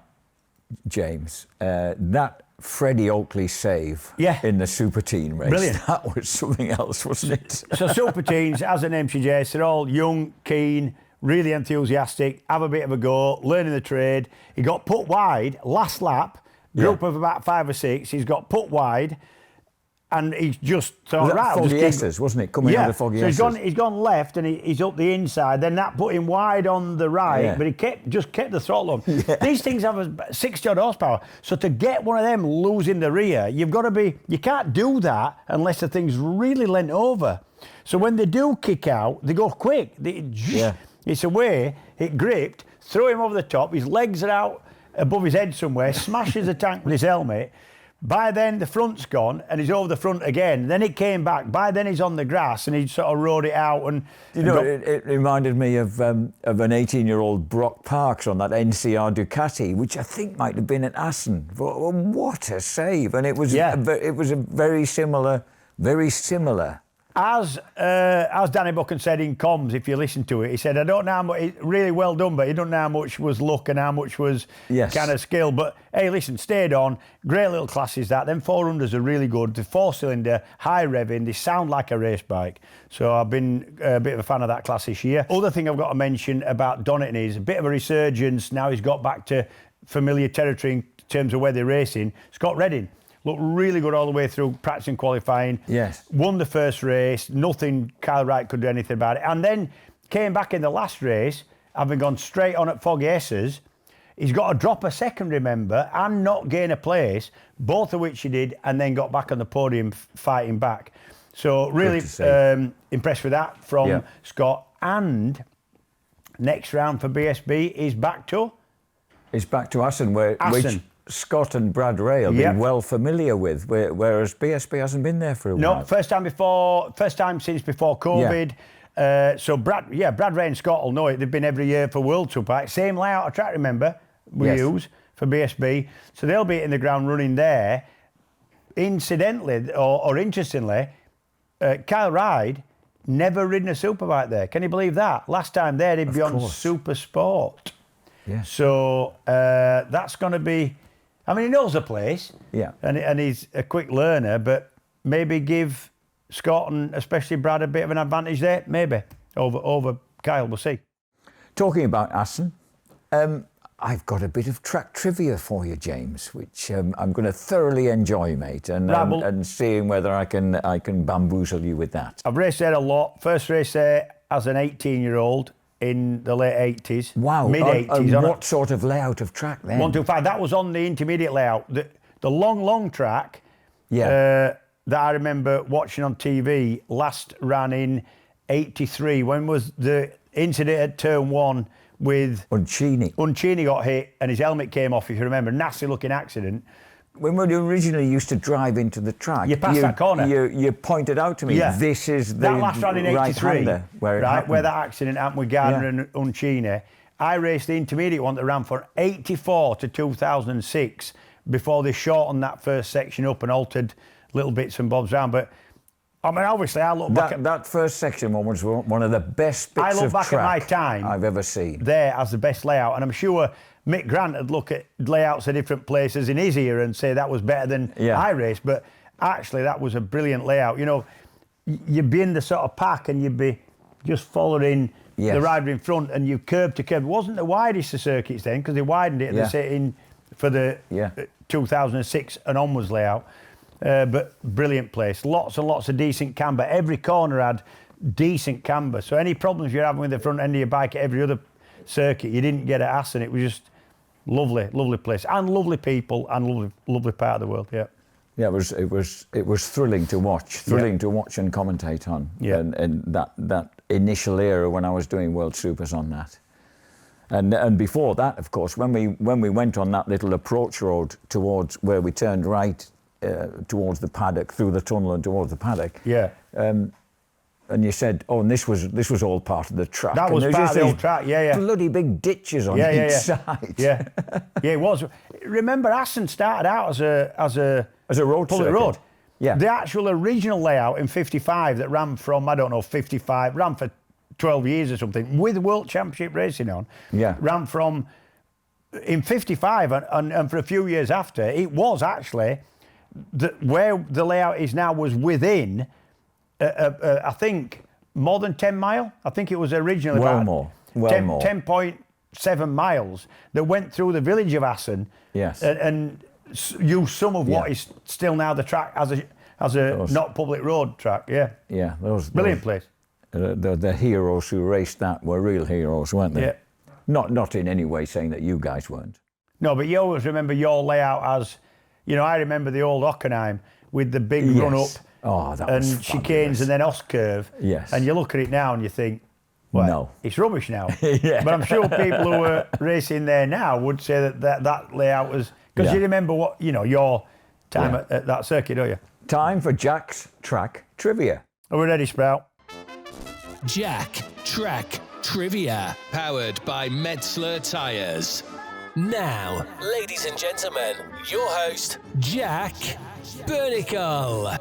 James, that Freddie Oakley save in the Super Teen race. Brilliant. That was something else, wasn't it? So Super Teens, as the name suggests, they're all young, keen, really enthusiastic, have a bit of a go, learning the trade. He got put wide last lap, group of about 5 or 6. He's got put wide, and he's just thought, right, I'll just Foggy keep... S's, wasn't it? Coming out of Foggy so S's. he's gone left and he's up the inside. Then that put him wide on the right, but he kept the throttle on. These things have 60 odd horsepower. So to get one of them losing the rear, you can't do that unless the thing's really leant over. So when they do kick out, they go quick. It's away, it gripped, throw him over the top, his legs are out above his head somewhere, smashes the tank with his helmet. By then, the front's gone, and he's over the front again. Then it came back. By then, he's on the grass, and he sort of rode it out. And it reminded me of an 18-year-old Brock Parks on that NCR Ducati, which I think might have been at Assen. What a save! And it was a very similar. As Danny Buchan said in comms, if you listen to it, he said, I don't know how much, really well done, but he don't know how much was luck and how much was kind of skill. But hey, listen, stayed on. Great little classes that. Them 400s are really good. The 4-cylinder, high revving, they sound like a race bike. So I've been a bit of a fan of that class this year. Other thing I've got to mention about Donington is a bit of a resurgence. Now he's got back to familiar territory in terms of where they're racing. Scott Redding. Looked really good all the way through practice and qualifying. Yes. Won the first race. Nothing Kyle Wright could do anything about it. And then came back in the last race, having gone straight on at Foggy S's. He's got to drop a second, remember, and not gain a place, both of which he did, and then got back on the podium fighting back. So really impressed with that from Scott. And next round for BSB is back to? It's back to Assen, which Scott and Brad Ray have been well familiar with, whereas BSB hasn't been there for a while. No, first time since before COVID. So Brad Ray and Scott will know it. They've been every year for World Superbike. Same layout of track, remember, we use for BSB. So they'll be in the ground running there. incidentally or interestingly, Kyle Ryde never ridden a superbike there. Can you believe that? Last time there, he'd be on Super Sport. Yeah. So that's going to be. I mean, he knows the place. Yeah. And he's a quick learner, but maybe give Scott and especially Brad a bit of an advantage there. Maybe over Kyle. We'll see. Talking about Assen, I've got a bit of track trivia for you, James, which I'm going to thoroughly enjoy, mate, and seeing whether I can bamboozle you with that. I've raced there a lot. First race there as an 18-year-old in the late 80s. Wow. Mid-80s. What sort of layout of track then? 125. That was on the intermediate layout. The long track Yeah. that I remember watching on TV last ran in 83. When was the incident at turn 1 with Uncini? Uncini got hit and his helmet came off, if you remember. Nasty looking accident. When we originally used to drive into the track, you passed that corner. You pointed out to me, this is the that last ran in 83, where that accident happened with Gardner and Uncini. I raced the intermediate one that ran from 84 to 2006 before they shortened that first section up and altered little bits and bobs around. But I mean, obviously, I look back that first section was one of the best bits I look of back track at my time I've ever seen. There as the best layout, and I'm sure Mick Grant would look at layouts of different places in his era and say that was better than I raced. But actually, that was a brilliant layout. You know, you'd be in the sort of pack and you'd be just following the rider in front, and you curb to curb. It wasn't the widest of circuits then because they widened it for the 2006 and onwards layout. But brilliant place. Lots and lots of decent camber. Every corner had decent camber. So any problems you're having with the front end of your bike at every other circuit, you didn't get at Assen. It was just lovely, lovely place, and lovely people, and lovely part of the world. Yeah. Yeah, it was thrilling to watch, to watch and commentate on. Yeah. And that initial era when I was doing World Supers on that. And before that, of course, when we went on that little approach road towards where we turned right towards the paddock, through the tunnel and towards the paddock. Yeah. And you said, and this was all part of the track. That was part of the old track, Bloody big ditches on each side. Yeah, it was. Remember, Assen started out as a road public circuit. road. Yeah. The actual original layout in 55 that ran from, 55, ran for 12 years or something, with World Championship racing on, ran from, in 55 and for a few years after, it was actually, where the layout is now was within, I think, more than 10 mile. I think it was originally more. 10.7 miles that went through the village of Assen. Yes. And used some of what is still now the track as a not public road track. Yeah. Yeah. Brilliant place. The heroes who raced that were real heroes, weren't they? Yeah. Not in any way saying that you guys weren't. No, but you always remember your layout as, I remember the old Hockenheim with the big run up. Oh, that and was chicanes and then S-curve. Yes. And you look at it now and you think, well, no, it's rubbish now. But I'm sure people who are racing there now would say that layout was, because you remember what, your time at that circuit, don't you? Time for Jack's Track Trivia. Are we ready, Sprout? Jack Track Trivia, powered by Metzler Tyres. Now, ladies and gentlemen, your host, Jack Burnicle.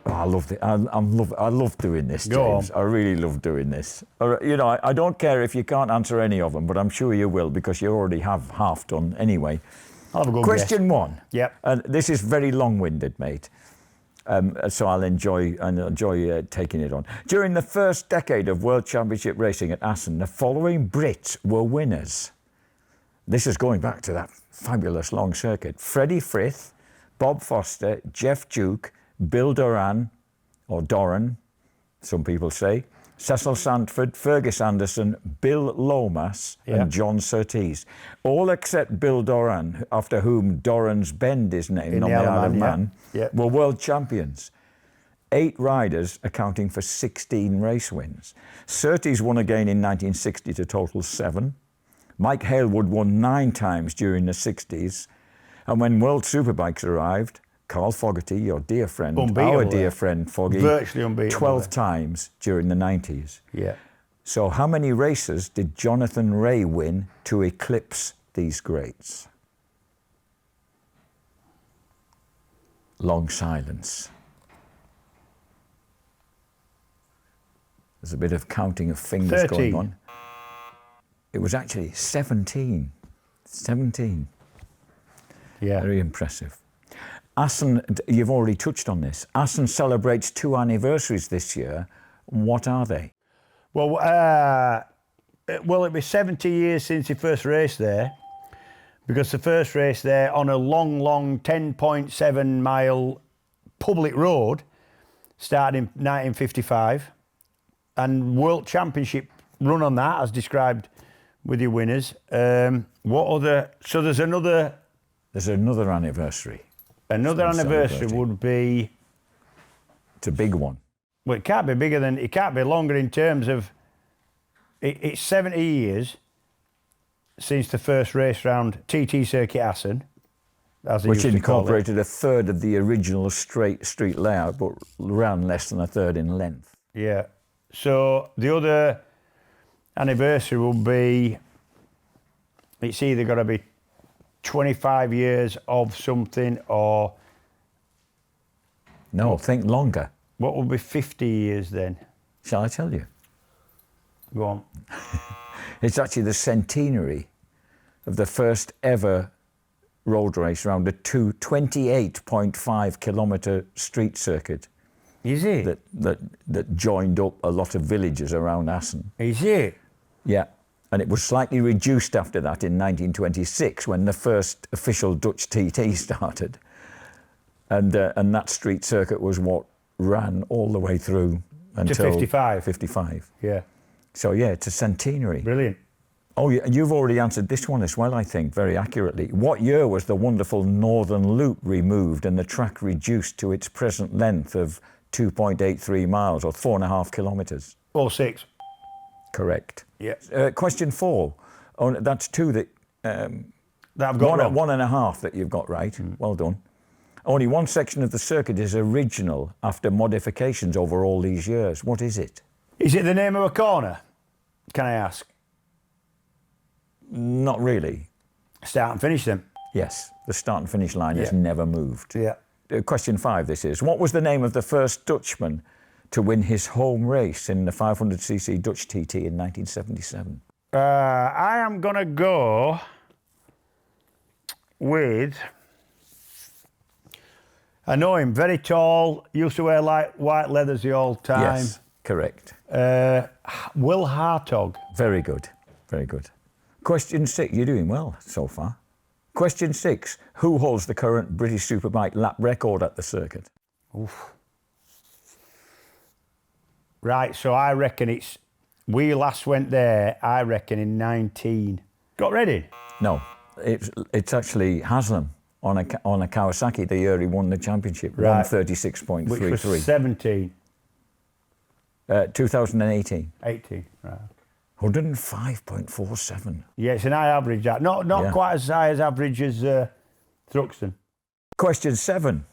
I love doing this, James. I really love doing this. I don't care if you can't answer any of them, but I'm sure you will because you already have half done anyway. I'll have a good Question 1. Yep. And this is very long-winded, mate. So I'll enjoy taking it on. During the first decade of World Championship racing at Assen, the following Brits were winners. This is going back to that fabulous long circuit. Freddie Frith, Bob Foster, Jeff Duke, Bill Doran, or Doran, some people say, Cecil Sandford, Fergus Anderson, Bill Lomas, and John Surtees. All except Bill Doran, after whom Doran's Bend is named on the Isle of Man, were world champions. 8 riders accounting for 16 race wins. Surtees won again in 1960 to total 7. Mike Halewood won 9 times during the 60s. And when World Superbikes arrived, Carl Fogarty, your dear friend, our dear friend Foggy, virtually unbeatable, 12 times during the 90s. Yeah. So how many races did Jonathan Ray win to eclipse these greats? long silence. There's a bit of counting of fingers 13. going on. It was actually 17. 17. Yeah. Very impressive. Assen, you've already touched on this. Assen celebrates 2 anniversaries this year. What are they? Well, it'll be 70 years since he first raced there, because the first race there on a long 10.7 mile public road started in 1955, and World Championship run on that, as described with your winners. What other? So there's another. There's another anniversary. Another anniversary would be. It's a big one. Well, it can't be bigger than. It can't be longer in terms of. It's 70 years since the first race round TT Circuit Assen, as they Which used to call it. incorporated a third of the original street layout, but ran less than a third in length. Yeah. So the other anniversary will be. It's either got to be 25 years of something, or No, think longer. what will be 50 years then? Shall I tell you? Go on. It's actually the centenary of the first ever road race around a 28.5 kilometre street circuit Is it? that joined up a lot of villages around Assen. Is it? Yeah, and it was slightly reduced after that in 1926 when the first official Dutch TT started, and that street circuit was what ran all the way through until 55. 55. Yeah. So yeah, it's a centenary. Brilliant. Oh, you've already answered this one as well, I think, very accurately. What year was the wonderful Northern Loop removed and the track reduced to its present length of 2.83 miles or 4.5 kilometres? 06. Correct. Yeah. Question 4. Oh, that's 2 that... That I've got wrong. 1.5 that you've got right. Well done. Only one section of the circuit is original after modifications over all these years. What is it? Is it the name of a corner? Can I ask? Not really. Start and finish them. Yes, the start and finish line has Yeah. never moved. Yeah. Question 5 this is. What was the name of the first Dutchman to win his home race in the 500cc Dutch TT in 1977? I am going to go with... I know him, very tall, used to wear like white leathers the whole time. Yes, correct. Will Hartog. Very good, very good. Question 6, you're doing well so far. Question 6, who holds the current British Superbike lap record at the circuit? Oof. Right, so I reckon it's... We last went there, I reckon, in 19. Got ready? No, it's actually Haslam on a Kawasaki the year he won the championship, Right. 136.33. Which was 17. 2018. 18, right. 105.47. Yeah, it's an high average. That. Not Yeah. quite as high as average as Thruxton. Question 7.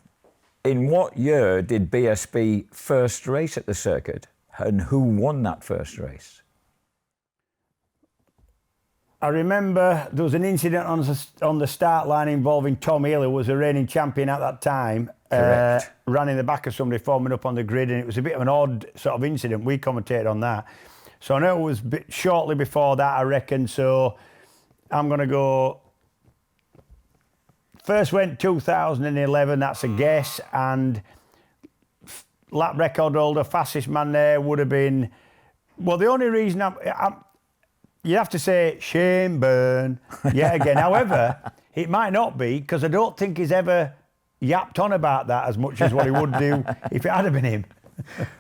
In what year did BSB first race at the circuit, and who won that first race? I remember there was an incident on the start line involving Tom Hill, who was a reigning champion at that time. Correct. Ran in the back of somebody forming up on the grid, and it was a bit of an odd sort of incident. We commentated on that. So I know it was shortly before that, I reckon. So I'm going to go... First went 2011, that's a guess. And lap record holder, fastest man there would have been... Well, the only reason you have to say Shane Byrne yet again. However, it might not be, because I don't think he's ever yapped on about that as much as what he would do if it had been him.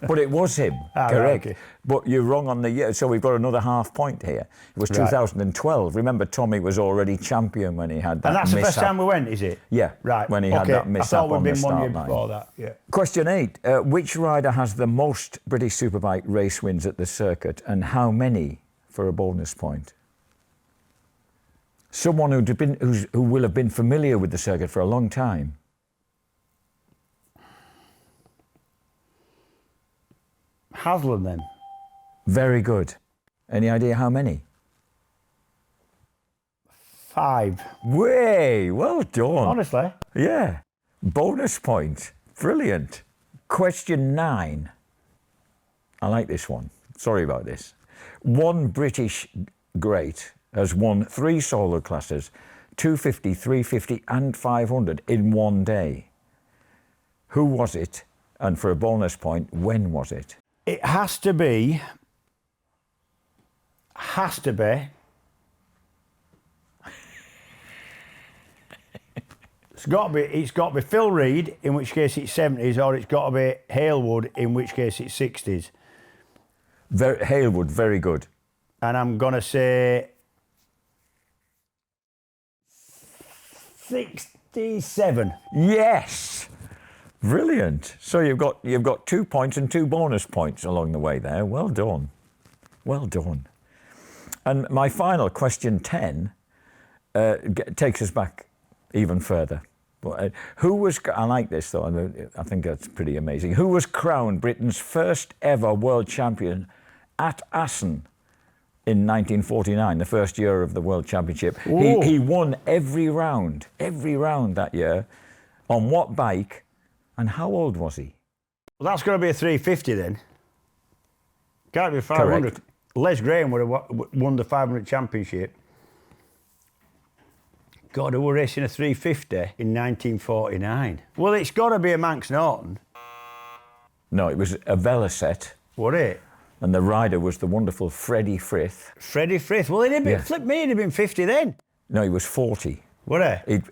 But it was him, Right, correct. okay. But you're wrong on the year, so we've got another half point here. It was Right. 2012. Remember, Tommy was already champion when he had that And that's the mishap. first time we went, is it? Yeah, Right. when he had okay. that I mishap thought on we'd the been 1 start year line. before that, yeah. Question 8. Which rider has the most British Superbike race wins at the circuit, and how many for a bonus point? Someone who will have been familiar with the circuit for a long time. Haslam then. Very good. Any idea how many? 5. Way, well done. Honestly. Yeah. Bonus point. Brilliant. Question 9. I like this one. Sorry about this. One British great has won 3 solo classes, 250, 350 and 500 in one day. Who was it? And for a bonus point, when was it? It has to be. It's got to be Phil Reed, in which case it's 70s, or it's got to be Halewood, in which case it's 60s. Halewood, very good. And I'm gonna say 67. Yes, brilliant. So you've got 2 points and 2 bonus points along the way there. Well done, well done. And my final question 10 takes us back even further. Who was? I like this though. I think that's pretty amazing. Who was crowned Britain's first ever world champion at Assen in 1949, the first year of the World Championship? He won every round that year. On what bike, and how old was he? Well, that's going to be a 350 then. Can't be 500. Correct. Les Graham would have won the 500 championship. God, who were racing a 350 in 1949? Well, it's got to be a Manx Norton. No, it was a Velocet. Would it? And the rider was the wonderful Freddie Frith. Freddie Frith. Well, he'd been, flip me, he'd have been 50 then. No, he was 40. Would he?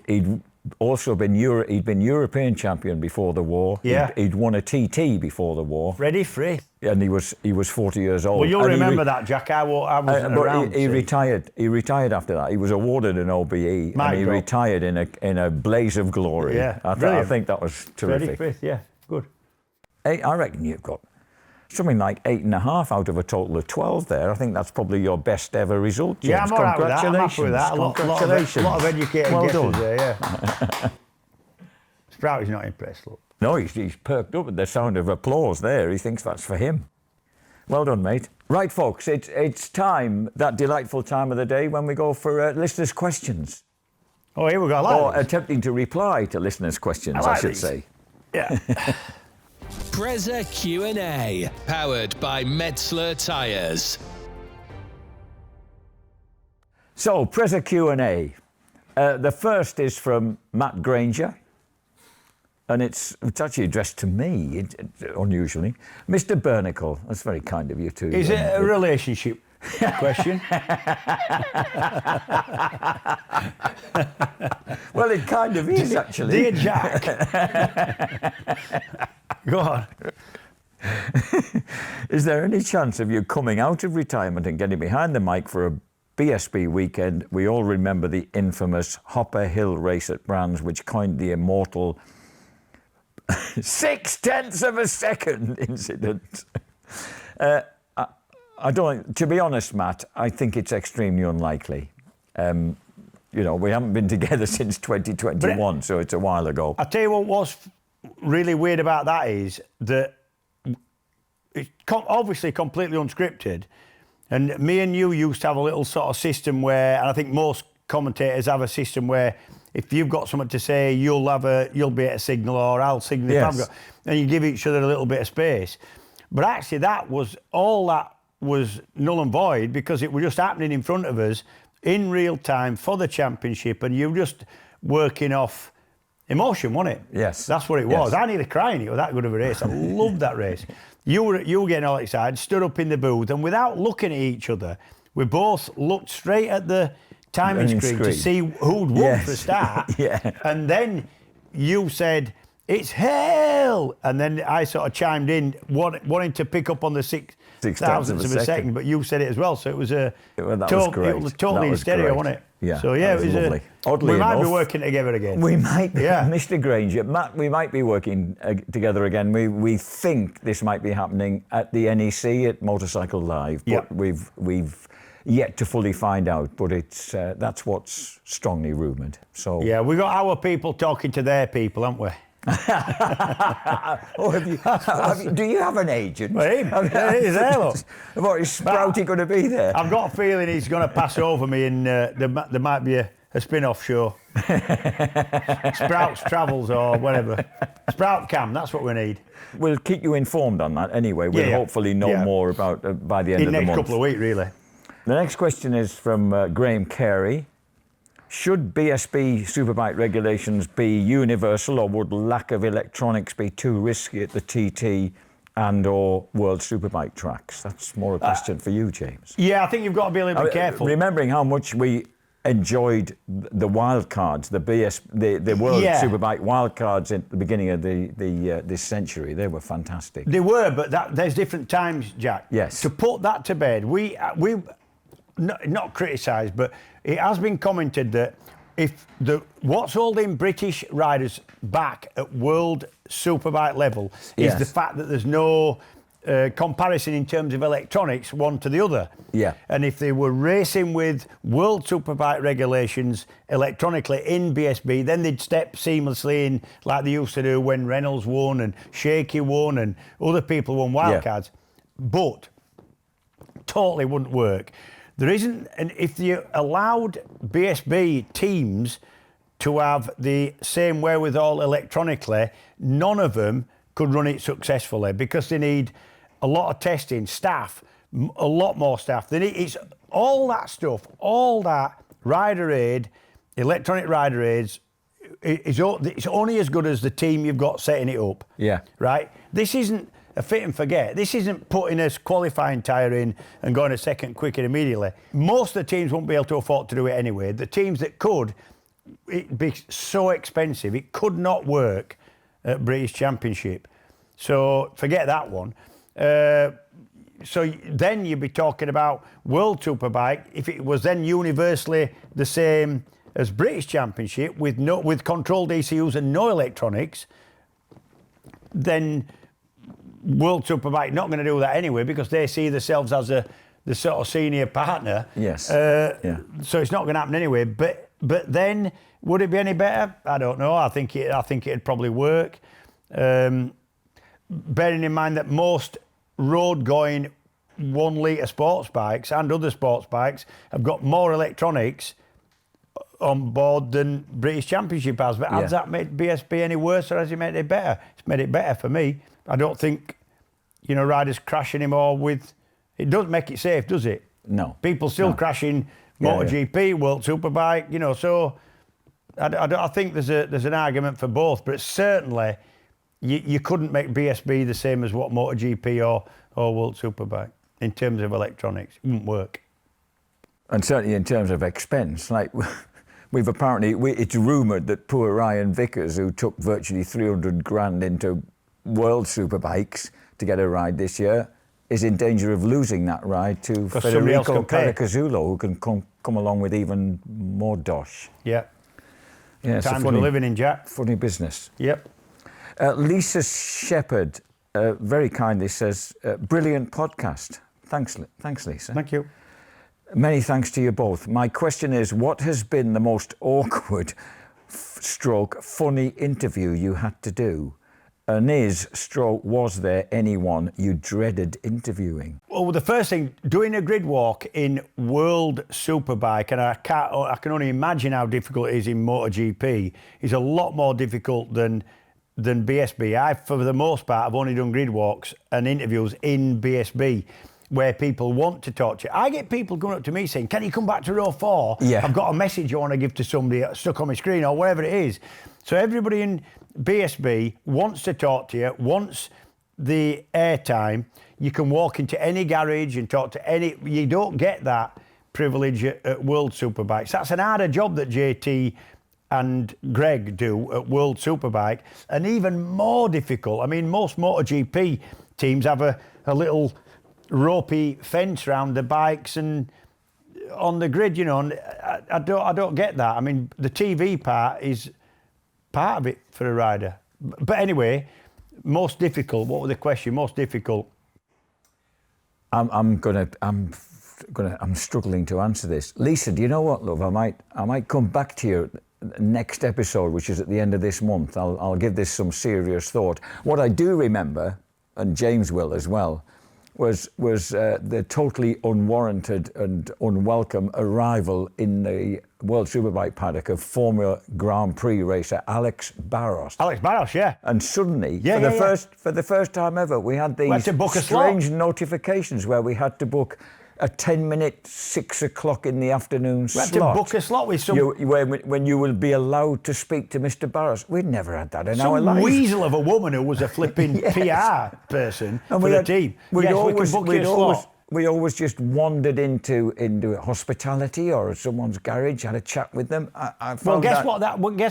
He'd also been European champion before the war. Yeah. He'd won a TT before the war. Freddie Frith. And he was 40 years old. Well, you'll remember that, Jack. I wasn't around. He retired. He retired after that. He was awarded an OBE, and he retired in a blaze of glory. Yeah, I think that was terrific. Freddie Frith, yeah, good. I reckon you've got something like 8.5 out of a total of 12 there. I think that's probably your best ever result, James. Yeah, I'm all right with that. I'm happy with that. Congratulations. A lot of educated well guesses done. there, yeah. Sprouty's not impressed, look. No, he's perked up at the sound of applause there. He thinks that's for him. Well done, mate. Right, folks, it's time, that delightful time of the day when we go for listeners' questions. Oh, here we go. Or attempting to reply to listeners' questions, I should say. Yeah. Preza Q&A, powered by Metzler Tyres. So, Preza Q&A. The first is from Matt Granger. And it's actually addressed to me, unusually. Mr. Bernicle, that's very kind of you too. Is it a relationship question? Well, it kind of is, actually. Dear Jack. Go on. Is there any chance of you coming out of retirement and getting behind the mic for a BSB weekend? We all remember the infamous Hopper Hill race at Brands, which coined the immortal 0.6 of a second incident. I don't. To be honest, Matt, I think it's extremely unlikely. You know, we haven't been together since 2021, so it's a while ago. I'll tell you what was really weird about that is that it's obviously completely unscripted, and me and you used to have a little sort of system where, and I think most commentators have a system where if you've got something to say, you'll be at a signal, or I'll signal if I've got, and you give each other a little bit of space. But actually, that was null and void because it was just happening in front of us in real time for the championship, and you were just working off emotion, wasn't it? Yes. That's what it was. I nearly crying. It was that good of a race. I loved that race. You were getting all excited, stood up in the booth, and without looking at each other, we both looked straight at the timing screen to see who'd won for a start. And then you said, "It's hell!" And then I sort of chimed in, wanting to pick up on the 6,000th of a second, but you said it as well, so it was totally in stereo, wasn't it? Yeah, so yeah, it was lovely. Oddly enough, might be working together again. We might be, Mr. Granger, Matt, we might be working together again. We think this might be happening at the NEC at Motorcycle Live, but we've yet to fully find out. But it's that's what's strongly rumoured. So yeah, we got our people talking to their people, haven't we? Do you have an agent? Well, him. He's there, look. What, is Sprouty going to be there? I've got a feeling he's going to pass over me, and there might be a spin-off show. Sprouts Travels or whatever. Sprout Cam, that's what we need. We'll keep you informed on that anyway. We'll hopefully know more about by the end of the month. In the next couple of weeks, really. The next question is from Graham Carey. Should BSB Superbike regulations be universal, or would lack of electronics be too risky at the TT and or World Superbike tracks? That's more a question for you, James. Yeah, I think you've got to be a little bit careful. Remembering how much we enjoyed the wildcards, the World Superbike wildcards at the beginning of this century. They were fantastic. They were, but there's different times, Jack. Yes. To put that to bed, we not criticised, but it has been commented that if what's holding British riders back at World Superbike level is the fact that there's no comparison in terms of electronics one to the other. Yeah. And if they were racing with World Superbike regulations electronically in BSB, then they'd step seamlessly in like they used to do when Reynolds won and Shaky won and other people won wildcards. But totally wouldn't work. There isn't, and if you allowed BSB teams to have the same wherewithal electronically, none of them could run it successfully because they need a lot of testing, staff, a lot more staff. They need, it's all that stuff, all that rider aid, electronic rider aids, it's only as good as the team you've got setting it up. Yeah. Right? This isn't a fit and forget. This isn't putting a qualifying tyre in and going a second quicker immediately. Most of the teams won't be able to afford to do it anyway. The teams that could, it'd be so expensive, it could not work at British Championship. So forget that one. So then you'd be talking about World Superbike. If it was then universally the same as British Championship with controlled ECUs and no electronics, then World Superbike not going to do that anyway because they see themselves as the sort of senior partner. Yes. So it's not going to happen anyway. But then would it be any better? I don't know. I think it'd probably work. Bearing in mind that most road-going 1 litre sports bikes and other sports bikes have got more electronics on board than British Championship has. But has that made BSB any worse or has it made it better? It's made it better for me. I don't think, riders crash anymore with... It doesn't make it safe, does it? No. People still crash in MotoGP, World Superbike, so I think there's an argument for both, but certainly you couldn't make BSB the same as what MotoGP or World Superbike in terms of electronics. It wouldn't work. And certainly in terms of expense, like we've apparently, it's rumoured that poor Ryan Vickers, who took virtually 300 grand into World Superbikes to get a ride this year, is in danger of losing that ride to Federico Caricasulo, who can come along with even more dosh. Yeah. Yeah, Times we're living in, Jack. Funny business. Yep. Lisa Shepherd very kindly says, brilliant podcast. Thanks, Lisa. Thank you. Many thanks to you both. My question is, what has been the most awkward stroke funny interview you had to do? And was there anyone you dreaded interviewing? Well, the first thing, doing a grid walk in World Superbike, and I can only imagine how difficult it is in MotoGP, is a lot more difficult than BSB. For the most part, I've only done grid walks and interviews in BSB where people want to talk to you. I get people coming up to me saying, can you come back to row 4? Yeah. I've got a message I want to give to somebody stuck on my screen or whatever it is. So everybody in BSB wants to talk to you, wants the airtime. You can walk into any garage and talk to any... You don't get that privilege at World Superbikes. That's an harder job that JT and Greg do at World Superbike, and even more difficult. I mean, most MotoGP teams have a little ropey fence around the bikes and on the grid, and I don't get that. I mean, the TV part is part of it for a rider. But anyway, most difficult. What was the question? Most difficult. I'm struggling to answer this. Lisa, do you know what, love? I might come back to you next episode, which is at the end of this month. I'll give this some serious thought. What I do remember, and James will as well, was the totally unwarranted and unwelcome arrival in the World Superbike paddock of former Grand Prix racer Alex Barros. Alex Barros, yeah. And suddenly, Yeah, for the first time ever, we had these had to book a strange notifications where we had to book a 10-minute, 6 o'clock in the afternoon slot. We had to book a slot with some... when you will be allowed to speak to Mr. Barros. We'd never had that in our Some life. weasel of a woman who was a flipping Yes. PR person And for the team. We always just wandered into hospitality or someone's garage, had a chat with them. Guess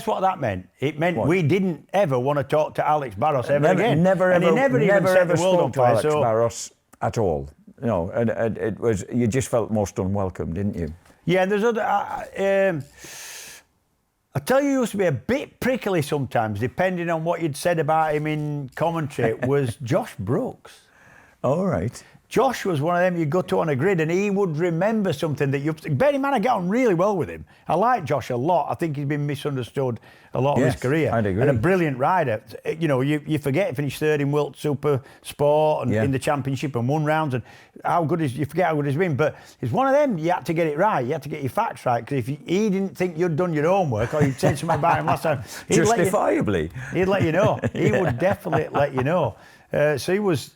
what that meant? It meant we didn't ever want to talk to Alex Barros ever again. Never and ever, he never even set the world on spoke to fire. Alex Barros at all. No, and it was, you just felt most unwelcome, didn't you? Yeah, and there's other. I tell you, he used to be a bit prickly sometimes, depending on what you'd said about him in commentary. Was Josh Brooks? All right. Josh was one of them you'd go to on a grid and he would remember something that you... Bear in mind, I get on really well with him. I like Josh a lot. I think he's been misunderstood a lot of his career. I'd agree. And a brilliant rider. You know, you forget he finished third in World Super Sport and in the championship and won rounds, and you forget how good he's been. But it's one of them, you had to get it right. You had to get your facts right, because if he didn't think you'd done your homework or you'd said something about him last time... Justifiably. He'd let you know. He would definitely let you know. So he was...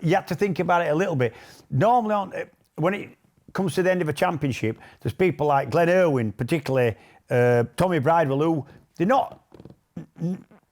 you have to think about it a little bit. Normally, when it comes to the end of a championship, there's people like Glenn Irwin, particularly Tommy Bridewell, who they're not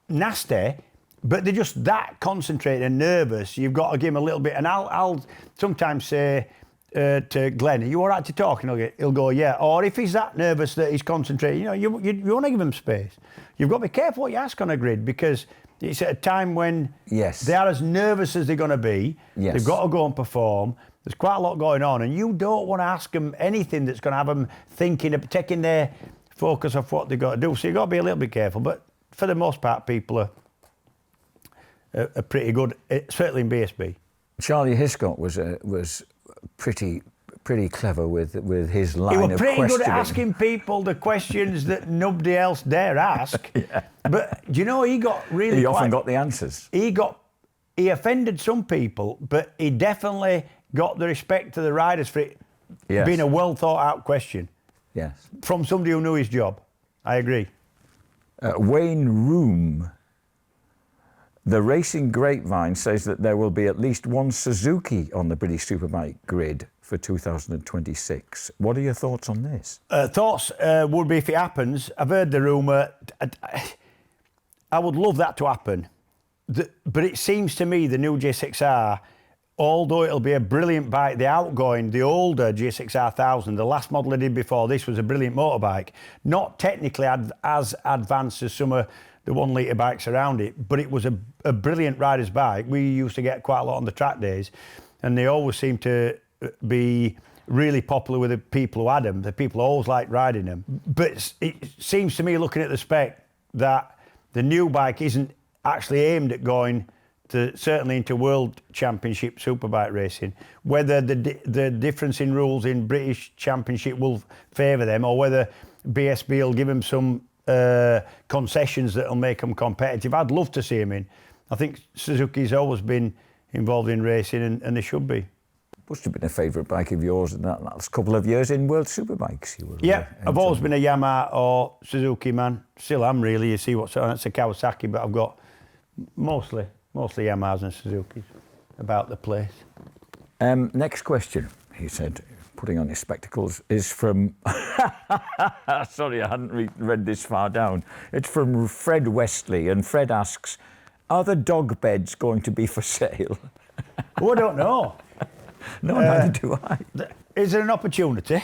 nasty, but they're just that concentrated and nervous. You've got to give him a little bit. And I'll sometimes say to Glenn, "Are you all right to talk?" And he'll go, "Yeah." Or if he's that nervous that he's concentrating, you want to give him space. You've got to be careful what you ask on a grid, because it's at a time when they are as nervous as they're going to be. Yes. They've got to go and perform. There's quite a lot going on, and you don't want to ask them anything that's going to have them thinking, taking their focus off what they've got to do. So you've got to be a little bit careful. But for the most part, people are pretty good, certainly in BSB. Charlie Hiscott was pretty clever with his line of questioning. He was pretty good at asking people the questions that nobody else dare ask. But do you know, he often got the answers. He offended some people, but he definitely got the respect to the riders for it being a well thought out question. Yes. From somebody who knew his job. I agree. Wayne Room. The Racing Grapevine says that there will be at least one Suzuki on the British Superbike grid for 2026. What are your thoughts on this? Thoughts would be, if it happens, I've heard the rumour, I would love that to happen. But it seems to me the new J6R, although it'll be a brilliant bike, the older J6R 1000, the last model I did before this was a brilliant motorbike, not technically as advanced as some of the 1 litre bikes around it, but it was a brilliant rider's bike. We used to get quite a lot on the track days, and they always seemed to be really popular with the people who had them. The people always liked riding them. But it seems to me, looking at the spec, that the new bike isn't actually aimed at going certainly into World Championship Superbike racing. Whether the difference in rules in British Championship will favour them, or whether BSB will give them some concessions that will make them competitive, I'd love to see them in. I think Suzuki's always been involved in racing, and they should be. Must have been a favourite bike of yours in that last couple of years in World Superbikes. I've always been a Yamaha or Suzuki man. Still am, really. You see what's on. It's a Kawasaki, but I've got mostly Yamahas and Suzukis about the place. Next question, he said, putting on his spectacles, is from... Sorry, I hadn't read this far down. It's from Fred Westley, and Fred asks, are the dog beds going to be for sale? Oh, I don't know. No, neither do I. Is there an opportunity?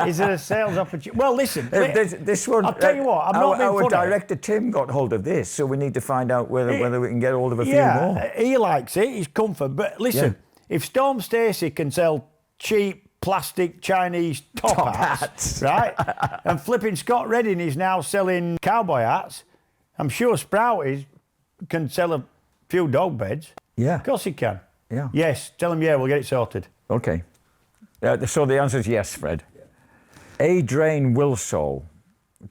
Is there a sales opportunity? Well, listen. This one. I'll tell you what. I'm not being funny. Our director Tim got hold of this, so we need to find out whether we can get hold of a few more. He likes it. He's comfort. But listen, if Storm Stacey can sell cheap plastic Chinese top hats, right? And flipping Scott Redding is now selling cowboy hats, I'm sure Sprouties can sell a few dog beds. Yeah. Of course he can. Yeah. Yes. Tell him, we'll get it sorted. Okay. So the answer is yes, Fred. Adrain Wilsall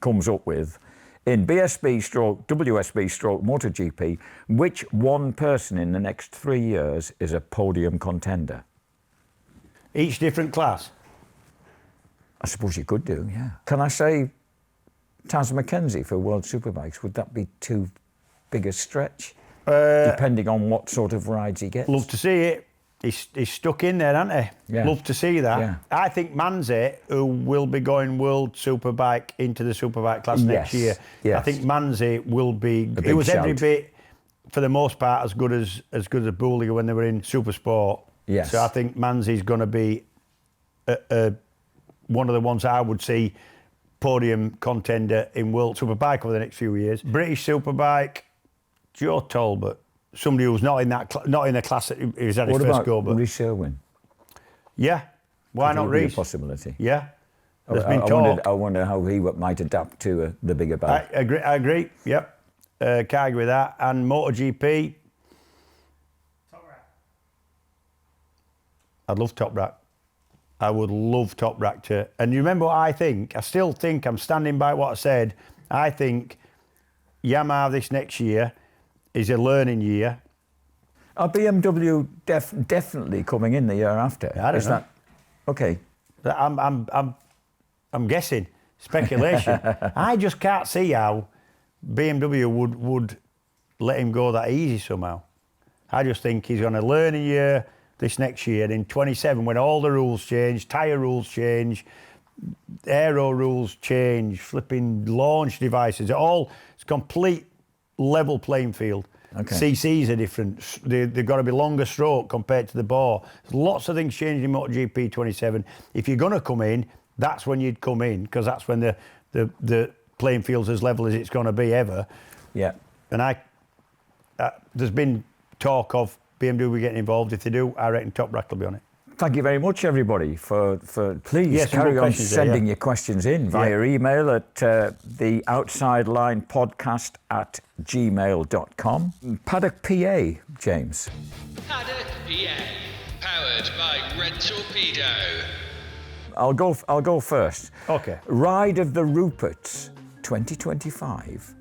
comes up with, in BSB stroke, WSB stroke, MotoGP, which one person in the next 3 years is a podium contender? Each different class? I suppose you could do, yeah. Can I say Taz McKenzie for World Superbikes? Would that be too big a stretch? Depending on what sort of rides he gets. Love to see it. He's stuck in there, hasn't he? Yeah. Love to see that. Yeah. I think Manzi, who will be going World Superbike into the Superbike class next year, yes. I think Manzi will be. A big He was every shout. bit, for the most part, as good as Booliga when they were in Supersport. Yes. So I think Manzi's going to be one of the ones I would see podium contender in World Superbike over the next few years. British Superbike, Joe Talbot. Somebody who's not in the class that he's had his first go. What about Rhys Irwin? Yeah, why Could not he be a Rhys? possibility. Yeah, there's been talk. I wonder how he might adapt to the bigger bike. I agree. Yep, can't agree with that. And MotoGP. Top Rack. I'd love Top Rack. I would love Top Rack to. And you remember what I think? I still think I'm standing by what I said. I think Yamaha this next year is a learning year. Are BMW definitely coming in the year after? I don't know. Okay. I'm guessing, speculation. I just can't see how BMW would let him go that easy somehow. I just think he's going to learn a year this next year in 27 when all the rules change, tyre rules change, aero rules change, flipping launch devices. It's complete level playing field. Okay. CCs are different. They've got to be longer stroke compared to the bore. There's lots of things changing in MotoGP 27. If you're going to come in, that's when you'd come in, because that's when the playing field's as level as it's going to be ever. Yeah. And there's been talk of BMW getting involved. If they do, I reckon Top Rack will be on it. Thank you very much, everybody, for please carry on sending your questions in via email at theoutsidelinepodcast@gmail.com. Paddock PA, James. Paddock PA, powered by Red Torpedo. I'll go first. Okay. Ride of the Ruperts 2025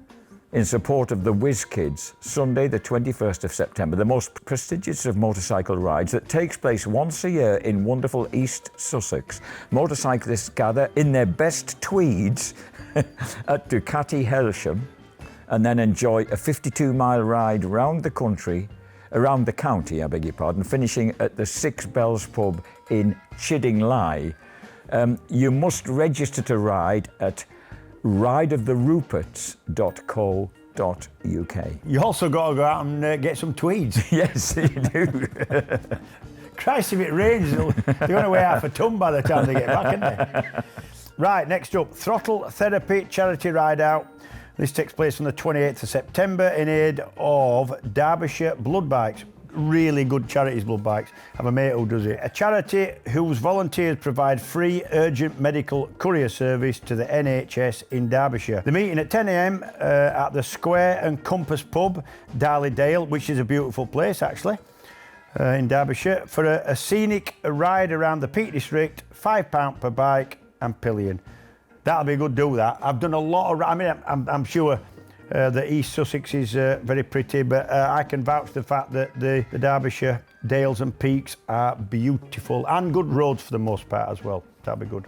in support of the Whiz Kids, Sunday the 21st of September, the most prestigious of motorcycle rides that takes place once a year in wonderful East Sussex. Motorcyclists gather in their best tweeds at Ducati Helsham and then enjoy a 52-mile ride around the county, finishing at the Six Bells pub in Chiddingly. You must register to ride at rideoftheruperts.co.uk. You also got to go out and get some tweeds. Yes, you do. Christ, if it rains, they're going to weigh half a ton by the time they get back, aren't they? Right, next up, Throttle Therapy Charity Ride Out. This takes place on the 28th of September in aid of Derbyshire Blood Bikes. Really good charities, Blood Bikes. I have a mate who does it. A charity whose volunteers provide free urgent medical courier service to the NHS in Derbyshire. The meeting at 10 a.m. At the Square and Compass pub, Darley-Dale, which is a beautiful place actually, in Derbyshire, for a scenic ride around the Peak District, £5 per bike and pillion. That'll be good, do that. I've done a lot of, I'm sure the East Sussex is very pretty, but I can vouch for the fact that the Derbyshire Dales and Peaks are beautiful and good roads for the most part as well. That'll be good.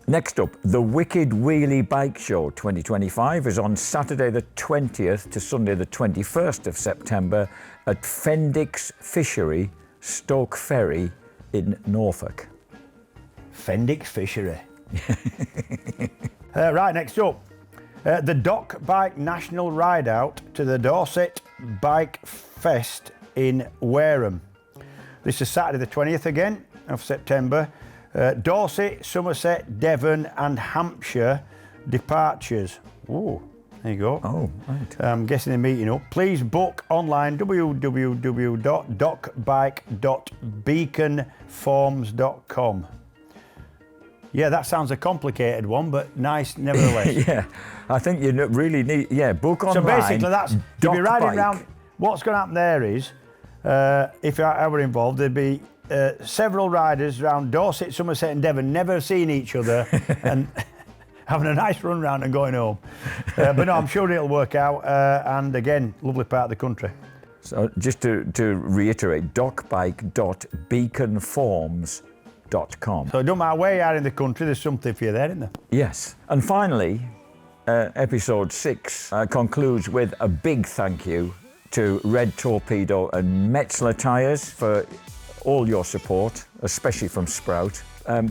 Next up, the Wicked Wheelie Bike Show 2025 is on Saturday the 20th to Sunday the 21st of September at Fendix Fishery, Stoke Ferry in Norfolk. Fendix Fishery. Right, next up. The Dock Bike National Ride Out to the Dorset Bike Fest in Wareham. This is Saturday the 20th again of September. Dorset, Somerset, Devon and Hampshire departures. Oh, there you go. Oh, right. I'm guessing they're meeting up. Please book online www.dockbike.beaconforms.com. Yeah, that sounds a complicated one, but nice nevertheless. Yeah, I think you really need, book online. So basically that's, to be riding around, what's going to happen there is, if I were involved, there'd be several riders around Dorset, Somerset and Devon, never seen each other, and having a nice run round and going home. But no, I'm sure it'll work out. And again, lovely part of the country. So just to reiterate, docbike.beaconforms.com. So it don't matter where you are in the country, there's something for you there, isn't there? Yes. And finally, episode 6 concludes with a big thank you to Red Torpedo and Metzler Tyres for all your support, especially from Sprout.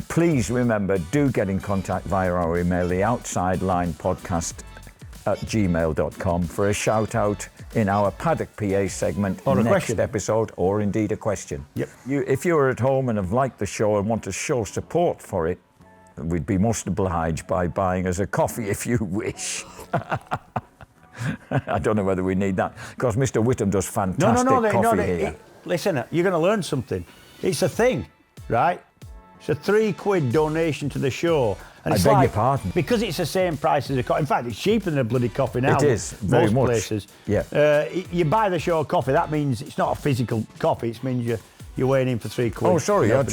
Please remember, do get in contact via our email, theoutsidelinepodcast@gmail.com, for a shout out in our Paddock PA segment or a next question. episode, or indeed a question. Yep. If you're at home and have liked the show and want to show support for it, we'd be most obliged by buying us a coffee if you wish. I don't know whether we need that, because Mr. Whittam does fantastic coffee here. Listen, you're going to learn something. It's a thing, right? It's a £3 donation to the show. And I it's beg your pardon. Because it's the same price as a coffee. In fact, it's cheaper than a bloody coffee now. It is, very most much. places. Yeah. You buy the show coffee, that means it's not a physical coffee, it means you're weighing in for £3. Oh, sorry, I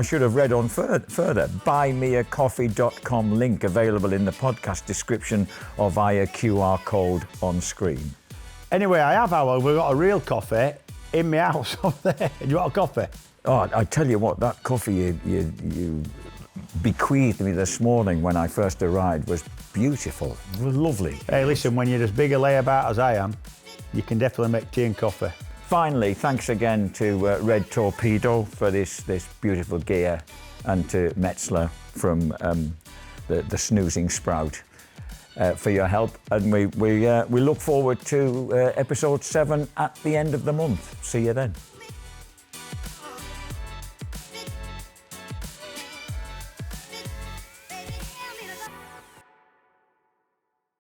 should have read on further. Buymeacoffee.com link available in the podcast description or via QR code on screen. Anyway, we've got a real coffee in my house over there. Do you want a coffee? Oh, I tell you what, that coffee you bequeathed me this morning when I first arrived was beautiful. It was lovely. Hey, listen, when you're as big a layabout as I am, you can definitely make tea and coffee. Finally, thanks again to Red Torpedo for this beautiful gear, and to Metzler from the Snoozing Sprout for your help. And we look forward to episode 7 at the end of the month. See you then.